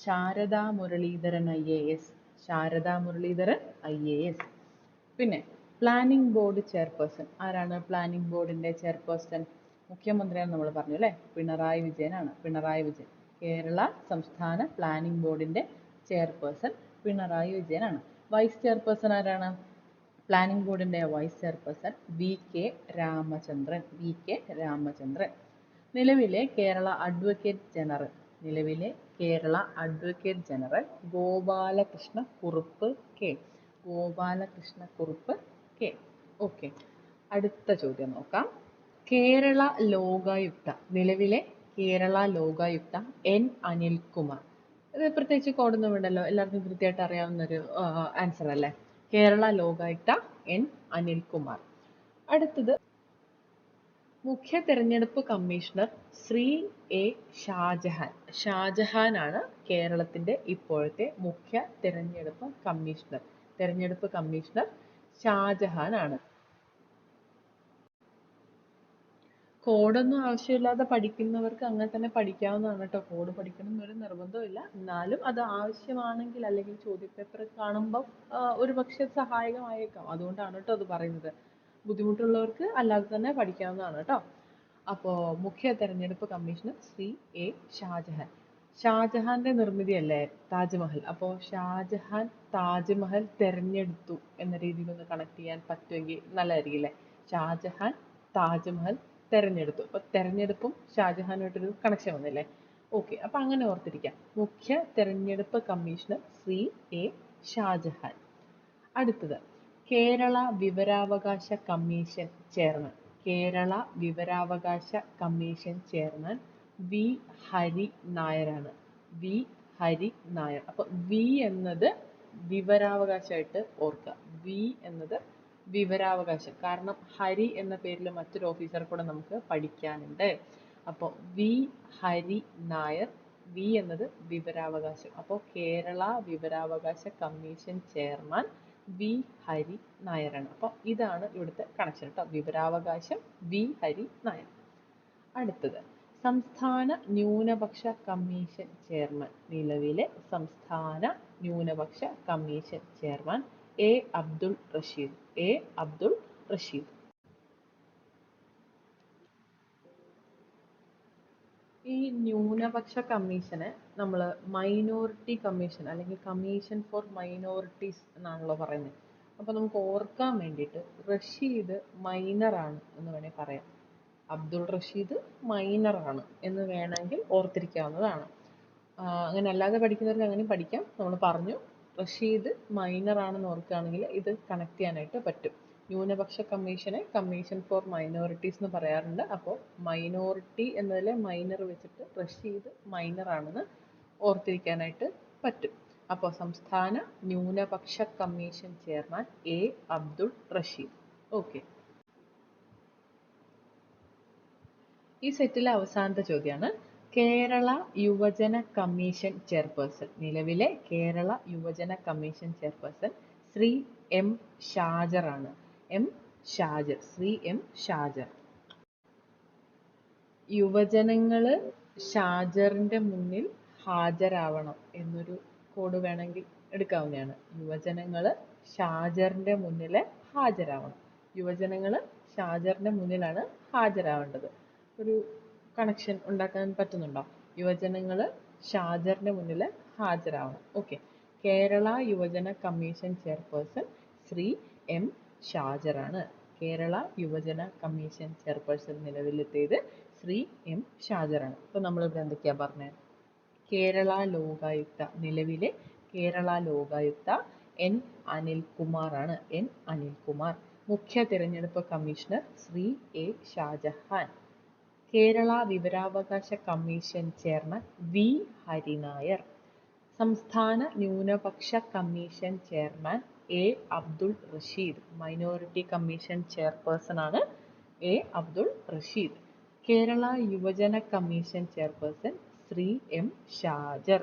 Saradha Muraleedharan IAS. Sharada Muraleedharan IAS. പിന്നെ പ്ലാനിംഗ് ബോർഡ് ചെയർപേഴ്സൺ ആരാണ്? പ്ലാനിംഗ് ബോർഡിന്റെ ചെയർപേഴ്സൺ മുഖ്യമന്ത്രിയാണ് നമ്മൾ പറഞ്ഞു അല്ലേ, പിണറായി വിജയനാണ്. പിണറായി വിജയൻ. കേരള സംസ്ഥാന പ്ലാനിംഗ് ബോർഡിന്റെ ചെയർപേഴ്സൺ പിണറായി വിജയനാണ്. വൈസ് ചെയർപേഴ്സൺ ആരാണ്? പ്ലാനിംഗ് ബോർഡിന്റെ vice chairperson VK Ramachandran. VK Ramachandran. നിലവിലെ കേരള അഡ്വക്കേറ്റ് ജനറൽ, നിലവിലെ Kerala advocate general Gopalakrishna Kurup K. Gopalakrishna Kurup K. Okay, അടുത്ത ചോദ്യം നോക്കാം. കേരള ലോകായുക്ത, നിലവിലെ കേരള ലോകായുക്ത N അനിൽകുമാർ. ഇത് പ്രത്യേകിച്ച് കോഡൊന്നും വേണ്ടല്ലോ, എല്ലാവർക്കും കൃത്യമായിട്ട് അറിയാവുന്ന ഒരു ആൻസർ അല്ലേ. കേരള ലോകായുക്ത N അനിൽകുമാർ. അടുത്തത് മുഖ്യ തെരഞ്ഞെടുപ്പ് കമ്മീഷണർ ശ്രീ A ഷാജഹാൻ. ഷാജഹാൻ ആണ് കേരളത്തിന്റെ ഇപ്പോഴത്തെ മുഖ്യ തെരഞ്ഞെടുപ്പ് കമ്മീഷണർ. തെരഞ്ഞെടുപ്പ് കമ്മീഷണർ ഷാജഹാൻ ആണ്. കോഡൊന്നും ആവശ്യമില്ലാതെ പഠിക്കുന്നവർക്ക് അങ്ങനെ തന്നെ പഠിക്കാവുന്നതാണ് കേട്ടോ. കോഡ് പഠിക്കണം എന്നൊരു നിർബന്ധമില്ല. എന്നാലും അത് ആവശ്യമാണെങ്കിൽ, അല്ലെങ്കിൽ ചോദ്യപേപ്പർ കാണുമ്പോൾ ഒരു പക്ഷെ സഹായകമായേക്കാം. അതുകൊണ്ടാണ് കേട്ടോ അത് പറയുന്നത്. ബുദ്ധിമുട്ടുള്ളവർക്ക് അല്ലാതെ തന്നെ പഠിക്കാവുന്നതാണ് കേട്ടോ. അപ്പോൾ മുഖ്യ തെരഞ്ഞെടുപ്പ് കമ്മീഷണർ ശ്രീ A ഷാജഹാൻ. ഷാജഹാന്റെ നിർമ്മിതിയല്ലേ താജ്മഹൽ. അപ്പോൾ ഷാജഹാൻ താജ്മഹൽ തെരഞ്ഞെടുത്തു എന്ന രീതിയിൽ ഒന്ന് കണക്ട് ചെയ്യാൻ പറ്റുമെങ്കിൽ നല്ലതായിരിക്കും അല്ലേ. ഷാജഹാൻ താജ്മഹൽ തെരഞ്ഞെടുത്തു. അപ്പൊ തെരഞ്ഞെടുപ്പും ഷാജഹാനുമായിട്ടൊരു കണക്ഷൻ വന്നില്ലേ. ഓക്കെ, അപ്പൊ അങ്ങനെ ഓർത്തിരിക്കാം. മുഖ്യ തെരഞ്ഞെടുപ്പ് കമ്മീഷണർ ശ്രീ A ഷാജഹാൻ. അടുത്തത് കേരള വിവരാവകാശ കമ്മീഷൻ ചെയർമാൻ. കേരള വിവരാവകാശ കമ്മീഷൻ ചെയർമാൻ V ഹരി നായരാണ്. V ഹരി നായർ. അപ്പൊ V എന്നത് വിവരാവകാശമായിട്ട് ഓർക്കുക. V എന്നത് വിവരാവകാശം. കാരണം ഹരി എന്ന പേരിൽ മറ്റൊരു ഓഫീസർ കൂടെ നമുക്ക് പഠിക്കാനുണ്ട്. അപ്പോൾ V ഹരി നായർ. V എന്നത് വിവരാവകാശം. അപ്പോൾ കേരള വിവരാവകാശ കമ്മീഷൻ ചെയർമാൻ V ഹരി നായരാണ്. അപ്പോൾ ഇതാണ് ഇവിടുത്തെ കണക്ഷൻ കേട്ടോ. വിവരാവകാശം V ഹരി നായർ. അടുത്തത് സംസ്ഥാന ന്യൂനപക്ഷ കമ്മീഷൻ ചെയർമാൻ. നിലവിലെ സംസ്ഥാന ന്യൂനപക്ഷ commission chairman A Abdul Rasheed. A Abdul Rasheed. ഈ ന്യൂനപക്ഷ കമ്മീഷനെ നമ്മൾ മൈനോറിറ്റി കമ്മീഷൻ അല്ലെങ്കിൽ കമ്മീഷൻ ഫോർ മൈനോറിറ്റീസ് എന്നാണല്ലോ പറയുന്നത്. അപ്പൊ നമുക്ക് ഓർക്കാൻ വേണ്ടിയിട്ട് റഷീദ് മൈനർ ആണ് എന്ന് വേണേൽ പറയാം. അബ്ദുൾ റഷീദ് മൈനർ ആണ് എന്ന് വേണമെങ്കിൽ ഓർത്തിരിക്കാവുന്നതാണ്. അങ്ങനെ അല്ലാതെ പഠിക്കുന്നവർക്ക് അങ്ങനെയും പഠിക്കാം. നമ്മൾ പറഞ്ഞു റഷീദ് മൈനർ ആണെന്ന് ഓർക്കുകയാണെങ്കിൽ ഇത് കണക്ട് ചെയ്യാനായിട്ട് പറ്റും. ന്യൂനപക്ഷ കമ്മീഷനെ കമ്മീഷൻ ഫോർ മൈനോറിറ്റീസ് എന്ന് പറയാറുണ്ട്. അപ്പോൾ മൈനോറിറ്റി എന്നതിലെ മൈനർ വെച്ചിട്ട് റഷീദ് മൈനർ ആണെന്ന് ഓർത്തിരിക്കാനായിട്ട് പറ്റും. അപ്പോൾ സംസ്ഥാന ന്യൂനപക്ഷ commission chairman A Abdul Rasheed. Okay, ഈ സെറ്റിലെ അവസാനത്തെ ചോദ്യമാണ് കേരള യുവജന കമ്മീഷൻ ചെയർപേഴ്സൺ. നിലവിലെ കേരള യുവജന commission chairperson Shri M Shajar ആണ്. M Shajar, Shri M Shajar. യുവജനങ്ങള് ഷാജറിന്റെ മുന്നിൽ ഹാജരാവണം എന്നൊരു കോഡ് വേണമെങ്കിൽ എടുക്കാവുന്നതാണ്. യുവജനങ്ങള് ഷാജറിന്റെ മുന്നിൽ ഹാജരാവണം. യുവജനങ്ങള് ഷാജറിന്റെ മുന്നിലാണ് ഹാജരാവേണ്ടത്. ഒരു കണക്ഷൻ ഉണ്ടാക്കാൻ പറ്റുന്നുണ്ടോ? യുവജനങ്ങള് ഷാജറിന്റെ മുന്നിൽ ഹാജരാവണം. ഓക്കെ, കേരള യുവജന കമ്മീഷൻ ചെയർപേഴ്സൺ ശ്രീ എം ഷാജറാണ്. കേരള യുവജന കമ്മീഷൻ ചെയർപേഴ്സൺ നിലവിലെത്തിയത് ശ്രീ എം ഷാജറാണ്. ഇപ്പൊ നമ്മളിവിടെ എന്തൊക്കെയാ പറഞ്ഞത്? കേരള ലോകായുക്ത, നിലവിലെ കേരള ലോകായുക്ത എൻ അനിൽകുമാർ ആണ്. എൻ അനിൽകുമാർ. മുഖ്യ തിരഞ്ഞെടുപ്പ് കമ്മീഷണർ ശ്രീ എ ഷാജഹാൻ. കേരള വിവരാവകാശ കമ്മീഷൻ ചെയർമാൻ വി ഹരിനായർ. സംസ്ഥാന ന്യൂനപക്ഷ commission chairman A Abdul Rasheed. Minority commission chairperson ആണ് എ അബ്ദുൾ റഷീദ്. കേരള യുവജന commission chairperson Shri M Shajar.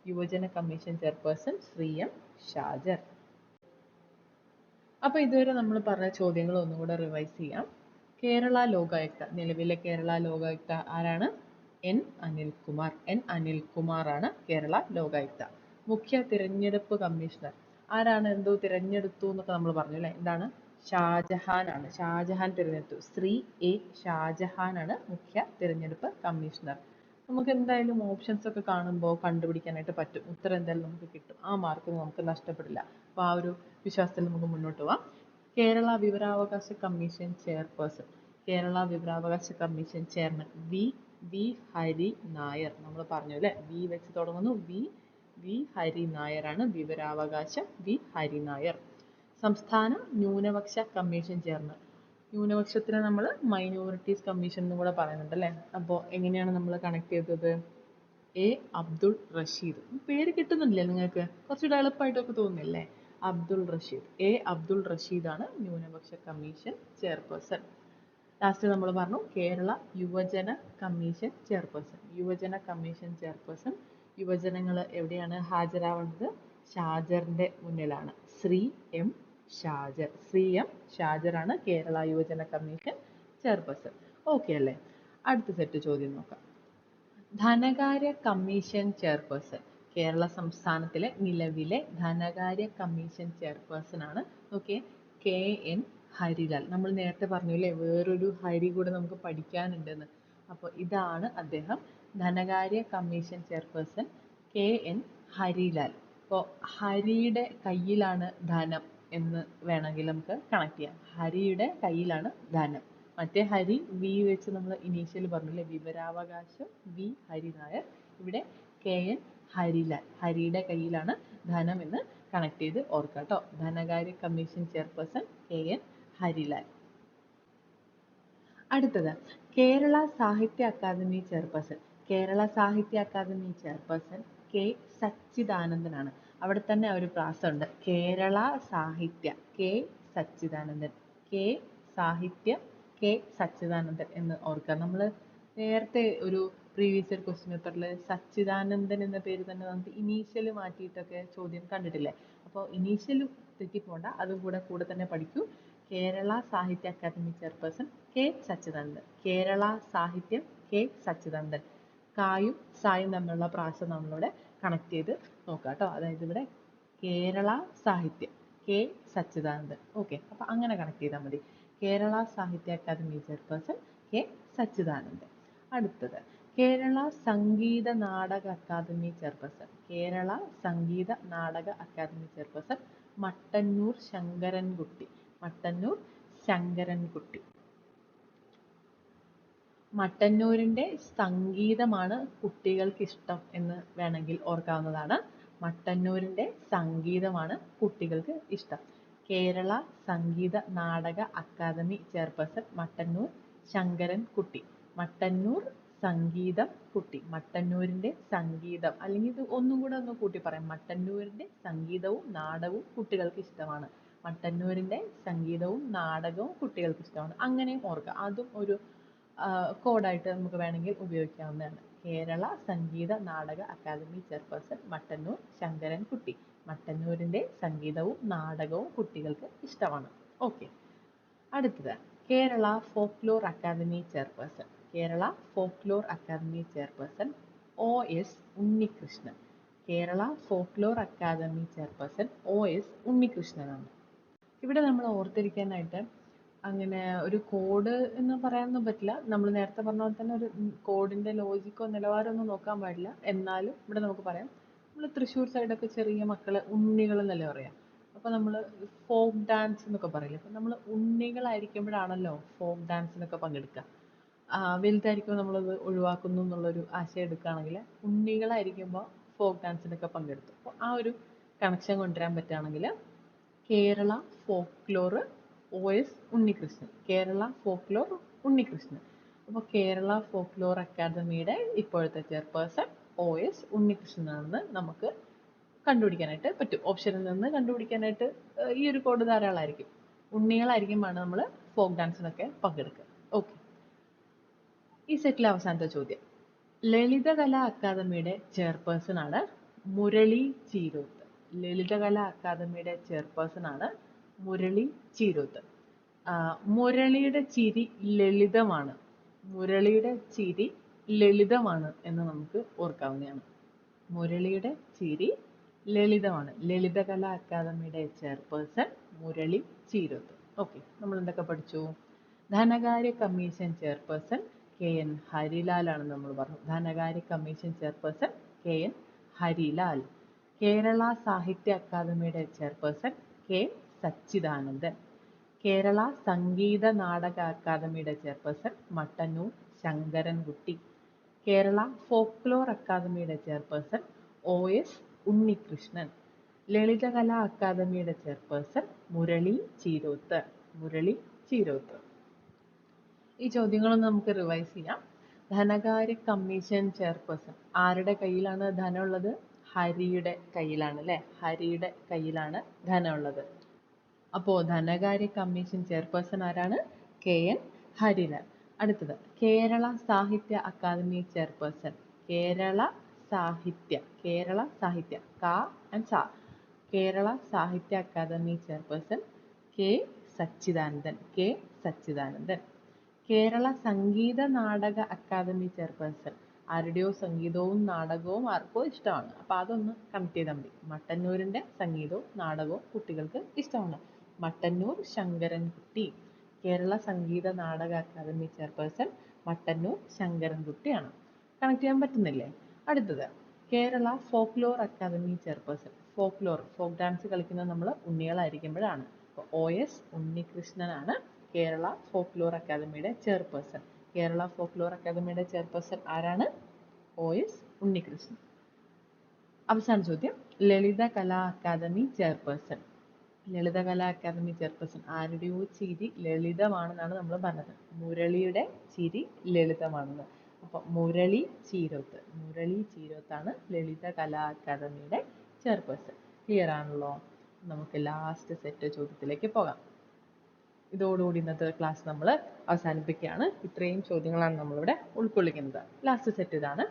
യുവജന commission chairperson Shri M Shajar. അപ്പൊ ഇതുവരെ നമ്മൾ പറഞ്ഞ ചോദ്യങ്ങൾ ഒന്നുകൂടെ റിവൈസ് ചെയ്യാം. കേരള ലോകായുക്ത, നിലവിലെ കേരള ലോകായുക്ത ആരാണ്? എൻ അനിൽകുമാർ. എൻ അനിൽകുമാർ ആണ് കേരള ലോകായുക്ത. മുഖ്യ തിരഞ്ഞെടുപ്പ് കമ്മീഷണർ ആരാണ്? എന്തോ തിരഞ്ഞെടുത്തു എന്നൊക്കെ നമ്മൾ പറഞ്ഞു അല്ലെ? എന്താണ്? ഷാജഹാൻ ആണ്. ഷാജഹാൻ തിരഞ്ഞെടുത്തു. ശ്രീ എ ഷാജഹാൻ ആണ് മുഖ്യ തിരഞ്ഞെടുപ്പ് കമ്മീഷണർ. നമുക്ക് എന്തായാലും ഓപ്ഷൻസ് ഒക്കെ കാണുമ്പോൾ കണ്ടുപിടിക്കാനായിട്ട് പറ്റും. ഉത്തരം എന്തായാലും നമുക്ക് കിട്ടും. ആ മാർക്ക് നമുക്ക് നഷ്ടപ്പെടില്ല. അപ്പൊ ആ ഒരു വിശ്വാസത്തിൽ നമുക്ക് മുന്നോട്ട് പോവാം. കേരള വിവരാവകാശ കമ്മീഷൻ ചെയർപേഴ്സൺ, കേരള വിവരാവകാശ commission chairman V Hari Nair. നമ്മൾ പറഞ്ഞു അല്ലെ, വി വെച്ച് തുടങ്ങുന്നു. വി ഹരി നായരാണ് വിവരാവകാശം. വി ഹരി നായർ. സംസ്ഥാന ന്യൂനപക്ഷ കമ്മീഷൻ ചെയർമാൻ, ന്യൂനപക്ഷത്തിന് നമ്മൾ മൈനോറിറ്റീസ് കമ്മീഷൻ എന്നും കൂടെ പറയുന്നുണ്ട് അല്ലേ? അപ്പോൾ എങ്ങനെയാണ് നമ്മൾ കണക്ട് ചെയ്തത്? എ അബ്ദുൾ റഷീദ്. പേര് കിട്ടുന്നില്ലേ നിങ്ങൾക്ക്? കുറച്ചുകൂടെ എളുപ്പമായിട്ടൊക്കെ തോന്നുന്നില്ലേ? അബ്ദുൾ റഷീദ്. എ അബ്ദുൾ റഷീദ് ആണ് ന്യൂനപക്ഷ കമ്മീഷൻ ചെയർപേഴ്സൺ. ലാസ്റ്റ് നമ്മൾ പറഞ്ഞു കേരള യുവജന കമ്മീഷൻ ചെയർപേഴ്സൺ. യുവജന കമ്മീഷൻ ചെയർപേഴ്സൺ. യുവജനങ്ങൾ എവിടെയാണ് ഹാജരാവേണ്ടത്? ഷാജറിന്റെ മുന്നിലാണ്. ശ്രീ എം ഷാജർ. ശ്രീ എം ഷാജർ ആണ് കേരള യുവജന കമ്മീഷൻ ചെയർപേഴ്സൺ. ഓക്കെ അല്ലേ? അടുത്ത സെറ്റ് ചോദ്യം നോക്കാം. ധനകാര്യ കമ്മീഷൻ ചെയർപേഴ്സൺ. കേരള സംസ്ഥാനത്തിലെ നിലവിലെ ധനകാര്യ കമ്മീഷൻ ചെയർപേഴ്സൺ ആണ്. Okay, K N Harilal. നമ്മൾ നേരത്തെ പറഞ്ഞില്ലേ വേറൊരു ഹരി കൂടെ നമുക്ക് പഠിക്കാനുണ്ടെന്ന്. അപ്പോൾ ഇതാണ് അദ്ദേഹം, ധനകാര്യ commission chairperson K N Harilal. അപ്പോൾ ഹരിയുടെ കയ്യിലാണ് ധനം എന്ന് വേണമെങ്കിൽ നമുക്ക് കണക്ട് ചെയ്യാം. ഹരിയുടെ കയ്യിലാണ് ധനം. മറ്റേ ഹരി വി വെച്ച് നമ്മൾ ഇനീഷ്യൽ പറഞ്ഞില്ലേ, വിവരാവകാശം വി ഹരിനായർ. ഇവിടെ കെ എൻ ഹരിലാൽ, ഹരിയുടെ കയ്യിലാണ് ധനം എന്ന് കണക്ട് ചെയ്ത് ഓർക്കുക കേട്ടോ. ധനകാര്യ commission chairperson K N Harilal. അടുത്തത് Kerala Sahitya academy chairperson. Kerala Sahitya academy chairperson K സച്ചിദാനന്ദനാണ്. അവിടെ തന്നെ ഒരു പ്രാസമുണ്ട്, കേരള സാഹിത്യ കെ സച്ചിദാനന്ദൻ. കെ സാഹിത്യ കെ സച്ചിദാനന്ദൻ എന്ന് ഓർക്കുക. നമ്മൾ നേരത്തെ ഒരു പ്രീവിയസ് ഇയർ ക്വസ്റ്റ്യൻ പേപ്പറിൽ സച്ചിദാനന്ദൻ എന്ന പേര് തന്നെ നമുക്ക് ഇനീഷ്യൽ മാറ്റിയിട്ടൊക്കെ ചോദ്യം കണ്ടിട്ടില്ലേ? അപ്പോൾ ഇനീഷ്യൽ തെറ്റിപ്പോണ്ട, അതും കൂടെ തന്നെ പഠിക്കൂ. Kerala Sahitya academy chairperson K Sachidanandan. Kerala സാഹിത്യം കെ സച്ചിദാനന്ദൻ. കായും സായും തമ്മിലുള്ള പ്രാസം നമ്മളിവിടെ കണക്ട് ചെയ്ത് നോക്കാം കേട്ടോ. അതായത് ഇവിടെ കേരള സാഹിത്യം കെ സച്ചിദാനന്ദൻ. ഓക്കെ, അപ്പൊ അങ്ങനെ കണക്ട് ചെയ്താൽ മതി. Kerala Sahitya academy chairperson K Sachidanandan. അടുത്തത് കേരള സംഗീത നാടക അക്കാദമി ചെയർപേഴ്സൺ. കേരള സംഗീത നാടക അക്കാദമി ചെയർപേഴ്സൺ മട്ടന്നൂർ ശങ്കരൻകുട്ടി. മട്ടന്നൂർ ശങ്കരൻകുട്ടി. മട്ടന്നൂരിന്റെ സംഗീതമാണ് കുട്ടികൾക്ക് ഇഷ്ടം എന്ന് വേണമെങ്കിൽ ഓർക്കാവുന്നതാണ്. മട്ടന്നൂരിന്റെ സംഗീതമാണ് കുട്ടികൾക്ക് ഇഷ്ടം. കേരള സംഗീത നാടക അക്കാദമി ചെയർപേഴ്സൺ മട്ടന്നൂർ ശങ്കരൻ കുട്ടി. മട്ടന്നൂർ സംഗീതം കുട്ടി. മട്ടന്നൂരിന്റെ സംഗീതം, അല്ലെങ്കിൽ ഇത് ഒന്നും കൂടെ ഒന്ന് കൂട്ടി പറയാം. മട്ടന്നൂരിന്റെ സംഗീതവും നാടകവും കുട്ടികൾക്ക് ഇഷ്ടമാണ്. മട്ടന്നൂരിന്റെ സംഗീതവും നാടകവും കുട്ടികൾക്ക് ഇഷ്ടമാണ്. അങ്ങനെയും ഓർക്കുക. അതും ഒരു കോഡായിട്ട് നമുക്ക് വേണമെങ്കിൽ ഉപയോഗിക്കാവുന്നതാണ്. കേരള സംഗീത നാടക അക്കാദമി ചെയർപേഴ്സൺ മട്ടന്നൂർ ശങ്കരൻ കുട്ടി. മട്ടന്നൂരിന്റെ സംഗീതവും നാടകവും കുട്ടികൾക്ക് ഇഷ്ടമാണ്. ഓക്കെ. അടുത്തത് Kerala folklore academy chairperson. Kerala folklore academy chairperson OS Unnikrishnan. Kerala folklore academy chairperson OS ഉണ്ണികൃഷ്ണനാണ്. ഇവിടെ നമ്മൾ ഓർത്തിരിക്കാനായിട്ട് അങ്ങനെ ഒരു കോഡ് എന്ന് പറയാനൊന്നും പറ്റില്ല. നമ്മൾ നേരത്തെ പറഞ്ഞ പോലെ തന്നെ ഒരു കോഡിന്റെ ലോജിക്കോ നിലവാരമൊന്നും നോക്കാൻ പാടില്ല. എന്നാലും ഇവിടെ നമുക്ക് പറയാം, നമ്മൾ തൃശ്ശൂർ സൈഡൊക്കെ ചെറിയ മക്കളെ ഉണ്ണികൾ എന്നല്ലേ പറയാം. അപ്പൊ നമ്മൾ ഫോക്ക് ഡാൻസ് എന്നൊക്കെ പറയില്ലേ. അപ്പൊ നമ്മൾ ഉണ്ണികളായിരിക്കുമ്പോഴാണല്ലോ ഫോക്ക് ഡാൻസിനൊക്കെ പങ്കെടുക്കുക. വലുതായിരിക്കുമ്പോൾ നമ്മളത് ഒഴിവാക്കുന്നു എന്നുള്ളൊരു ആശയം എടുക്കുകയാണെങ്കിൽ, ഉണ്ണികളായിരിക്കുമ്പോൾ ഫോക്ക് ഡാൻസിനൊക്കെ പങ്കെടുത്തു. അപ്പോൾ ആ ഒരു കണക്ഷൻ കൊണ്ടുവരാൻ പറ്റുകയാണെങ്കിൽ Kerala folklore OS Unnikrishnan. Kerala folklore Unnikrishnan. അപ്പോൾ കേരള ഫോക്ലോർ അക്കാദമിയുടെ ഇപ്പോഴത്തെ ചെയർപേഴ്സൺ OS ഉണ്ണികൃഷ്ണനാണെന്ന് നമുക്ക് കണ്ടുപിടിക്കാനായിട്ട് പറ്റും. ഓപ്ഷനിൽ നിന്ന് കണ്ടുപിടിക്കാനായിട്ട് ഈ ഒരു കോഡ് ധാരാളമായിരിക്കും. ഉണ്ണികളായിരിക്കുമ്പോഴാണ് നമ്മൾ ഫോക്ക് ഡാൻസിനൊക്കെ പങ്കെടുക്കുക. ഓക്കെ. ഈ സെറ്റിലെ അവസാനത്തെ ചോദ്യം. ലളിതകലാ അക്കാദമിയുടെ ചെയർപേഴ്സൺ ആണ് മുരളി ചീരോത്ത്. ലളിതകലാ അക്കാദമിയുടെ ചെയർപേഴ്സൺ ആണ് മുരളി ചീരോത്ത്. മുരളിയുടെ ചിരി ലളിതമാണ്. മുരളിയുടെ ചിരി ലളിതമാണ് എന്ന് നമുക്ക് ഓർക്കാവുന്നതാണ്. മുരളിയുടെ ചിരി ലളിതമാണ്. ലളിതകലാ അക്കാദമിയുടെ ചെയർപേഴ്സൺ മുരളി ചീരോത്ത്. ഓക്കെ. നമ്മൾ എന്തൊക്കെ പഠിച്ചു? ധനകാര്യ കമ്മീഷൻ ചെയർപേഴ്സൺ KN ഹരിലാൽ ആണെന്ന് നമ്മൾ പറഞ്ഞു. ധനകാര്യ commission chairperson KN Harilal. Kerala സാഹിത്യ അക്കാദമിയുടെ ചെയർപേഴ്സൺ K സച്ചിദാനന്ദൻ. കേരള സംഗീത നാടക അക്കാദമിയുടെ ചെയർപേഴ്സൺ മട്ടന്നൂർ ശങ്കരൻകുട്ടി. കേരള ഫോക്ലോർ അക്കാദമിയുടെ ചെയർപേഴ്സൺ OS ഉണ്ണികൃഷ്ണൻ. ലളിതകലാ അക്കാദമിയുടെ ചെയർപേഴ്സൺ മുരളി ചീരോത്ത്. മുരളി ചീരോത്ത്. ഈ ചോദ്യങ്ങളൊന്ന് നമുക്ക് റിവൈസ് ചെയ്യാം. ധനകാര്യ കമ്മീഷൻ ചെയർപേഴ്സൺ ആരുടെ കയ്യിലാണ് ധനമുള്ളത്? ഹരിയുടെ കയ്യിലാണ് അല്ലേ? ഹരിയുടെ കയ്യിലാണ് ധനമുള്ളത്. അപ്പോൾ ധനകാര്യ കമ്മീഷൻ ചെയർപേഴ്സൺ ആരാണ്? KN ഹരിലാൽ. അടുത്തത് കേരള സാഹിത്യ അക്കാദമി ചെയർപേഴ്സൺ. കേരള സാഹിത്യ ക ആൻഡ് സ. Kerala Sahitya academy chairperson K Sachidanandan. Kerala Sangeetha Nataka Akademi chairperson. ആരുടെയോ സംഗീതവും നാടകവും ആർക്കോ ഇഷ്ടമാണ്. അപ്പൊ അതൊന്ന് കണക്ട് ചെയ്താൽ മതി. മട്ടന്നൂരിന്റെ സംഗീതവും നാടകവും കുട്ടികൾക്ക് ഇഷ്ടമാണ്. മട്ടന്നൂർ ശങ്കരൻകുട്ടി. കേരള സംഗീത നാടക അക്കാദമി ചെയർപേഴ്സൺ മട്ടന്നൂർ ശങ്കരൻകുട്ടിയാണ്. കണക്ട് ചെയ്യാൻ പറ്റുന്നില്ലേ? അടുത്തത് Kerala folklore academy chairperson. Folk dance കളിക്കുന്നത് നമ്മൾ ഉണ്ണികളായിരിക്കുമ്പോഴാണ്. അപ്പോൾ OS ഉണ്ണികൃഷ്ണനാണ് കേരള ഫോക്ലോർ അക്കാദമിയുടെ ചെയർപേഴ്സൺ. കേരള ഫോക്ലോർ അക്കാദമിയുടെ ചെയർപേഴ്സൺ ആരാണ്? OS ഉണ്ണികൃഷ്ണൻ. അവസാന ചോദ്യം. ലളിത കലാ അക്കാദമി ചെയർപേഴ്സൺ. ലളിതകലാ അക്കാദമി ചെയർപേഴ്സൺ ആരുടെയോ ചിരി ലളിതമാണെന്നാണ് നമ്മൾ പറഞ്ഞത്. മുരളിയുടെ ചിരി ലളിതമാണെന്ന്. അപ്പൊ മുരളി ചീരോത്താണ് ലളിത കലാ അക്കാദമിയുടെ ചെയർപേഴ്സൺ. ക്ലിയർ ആണല്ലോ? നമുക്ക് ലാസ്റ്റ് സെറ്റ് ചോദ്യത്തിലേക്ക് പോകാം. ഇതോടുകൂടി ഇന്നത്തെ ക്ലാസ് നമ്മൾ അവസാനിപ്പിക്കുകയാണ്. ഇത്രയും ചോദ്യങ്ങളാണ് നമ്മളിവിടെ ഉൾക്കൊള്ളിക്കുന്നത്. ലാസ്റ്റ് സെറ്റ് ഇതാണ്.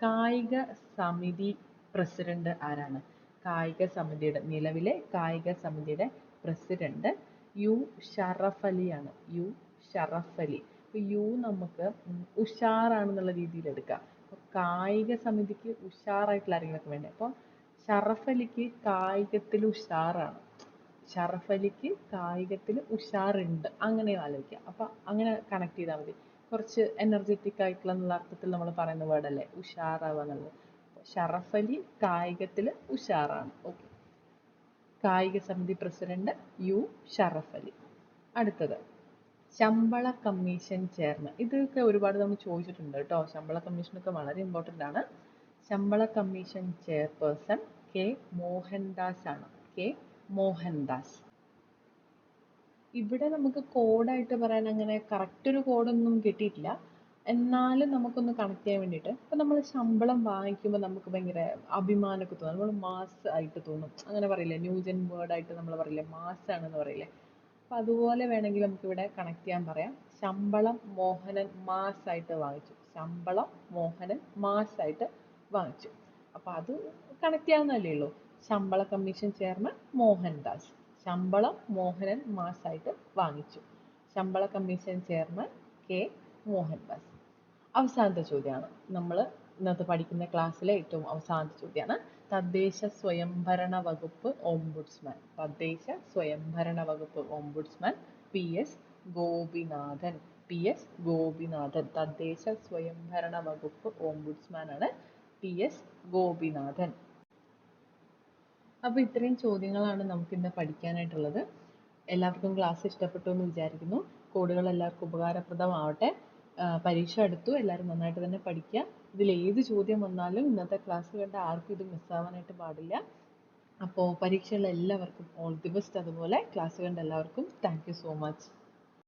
കായിക സമിതി പ്രസിഡന്റ് ആരാണ്? നിലവിലെ കായിക സമിതിയുടെ പ്രസിഡന്റ് U ഷറഫ് അലിയാണ്. U ഷറഫ് അലി. യു നമുക്ക് ഉഷാറാണെന്നുള്ള രീതിയിൽ എടുക്കാം. കായിക സമിതിക്ക് ഉഷാറായിട്ടുള്ള ആരെങ്കിലുമൊക്കെ വേണ്ടേ? അപ്പൊ ഷറഫ് അലിക്ക് കായികത്തിൽ ഉഷാറാണ്. ഷറഫ് അലിക്ക് കായികത്തിൽ ഉഷാറുണ്ട്. അങ്ങനെ ആലോചിക്കാം. അപ്പൊ അങ്ങനെ കണക്ട് ചെയ്താൽ മതി. കുറച്ച് എനർജറ്റിക് ആയിട്ടുള്ള എന്നുള്ള അർത്ഥത്തിൽ നമ്മൾ പറയുന്ന വേർഡ് അല്ലേ ഉഷാറാവുക എന്നുള്ളത്. ഷറഫ് അലി കായികത്തിൽ ഉഷാറാണ്. ഓക്കെ. കായിക സമിതി പ്രസിഡന്റ് U ഷറഫ് അലി. അടുത്തത് ശമ്പള കമ്മീഷൻ ചെയർമാൻ. ഇതൊക്കെ ഒരുപാട് നമ്മൾ ചോദിച്ചിട്ടുണ്ട് കേട്ടോ. ശമ്പള കമ്മീഷനൊക്കെ വളരെ ഇമ്പോർട്ടൻ്റ് ആണ്. ശമ്പള കമ്മീഷൻ ചെയർപേഴ്സൺ K മോഹൻദാസ് ആണ്. K മോഹൻദാസ്. ഇവിടെ നമുക്ക് കോഡായിട്ട് പറയാൻ അങ്ങനെ കറക്റ്റ് ഒരു കോഡൊന്നും കിട്ടിയിട്ടില്ല. എന്നാലും നമുക്കൊന്ന് കണക്ട് ചെയ്യാൻ വേണ്ടിയിട്ട്, ഇപ്പൊ നമ്മൾ ശമ്പളം വാങ്ങിക്കുമ്പോൾ നമുക്ക് ഭയങ്കര അഭിമാനമൊക്കെ തോന്നും, നമ്മൾ മാസ് ആയിട്ട് തോന്നും, അങ്ങനെ പറയില്ലേ, ന്യൂജൻ വേർഡ് ആയിട്ട് നമ്മൾ പറയില്ലേ, മാസ് ആണെന്ന് പറയില്ലേ. അപ്പൊ അതുപോലെ വേണമെങ്കിൽ നമുക്ക് ഇവിടെ കണക്ട് ചെയ്യാൻ പറയാം. ശമ്പളം മോഹനൻ മാസ് ആയിട്ട് വാങ്ങിച്ചു. ശമ്പളം മോഹനൻ മാസ് ആയിട്ട് വാങ്ങിച്ചു. അപ്പൊ അത് കണക്ട് ചെയ്യാവുന്നതല്ലേ ഉള്ളൂ. ശമ്പള കമ്മീഷൻ ചെയർമാൻ മോഹൻദാസ്. ശമ്പളം മോഹനൻ മാസായിട്ട് വാങ്ങിച്ചു. ശമ്പള കമ്മീഷൻ ചെയർമാൻ കെ മോഹൻദാസ്. അവസാനത്തെ ചോദ്യമാണ്, നമ്മൾ ഇന്നത്തെ പഠിക്കുന്ന ക്ലാസ്സിലെ ഏറ്റവും അവസാനത്തെ ചോദ്യമാണ്. തദ്ദേശ സ്വയംഭരണ വകുപ്പ് ഓംബുഡ്സ്മാൻ. തദ്ദേശ സ്വയംഭരണ വകുപ്പ് ombudsman P S Gopinathan. P S Gopinathan. തദ്ദേശ സ്വയംഭരണ വകുപ്പ് ഓംബുഡ്സ്മാൻ ആണ് പി എസ് ഗോപിനാഥൻ. അപ്പോൾ ഇത്രയും ചോദ്യങ്ങളാണ് നമുക്ക് ഇന്ന് പഠിക്കാനായിട്ടുള്ളത്. എല്ലാവർക്കും ക്ലാസ് ഇഷ്ടപ്പെട്ടു എന്ന് വിചാരിക്കുന്നു. കോഡുകൾ എല്ലാവർക്കും ഉപകാരപ്രദമാവട്ടെ. പരീക്ഷ അടുത്തു, എല്ലാവരും നന്നായിട്ട് തന്നെ പഠിക്കുക. ഇതിൽ ഏത് ചോദ്യം വന്നാലും ഇന്നത്തെ ക്ലാസ് കണ്ട ആർക്കും ഇത് മിസ്സാവാനായിട്ട് പാടില്ല. അപ്പോൾ പരീക്ഷയുള്ള എല്ലാവർക്കും ഓൾ ദി ബെസ്റ്റ്. അതുപോലെ ക്ലാസ് കണ്ട എല്ലാവർക്കും താങ്ക് യു സോ മച്ച്.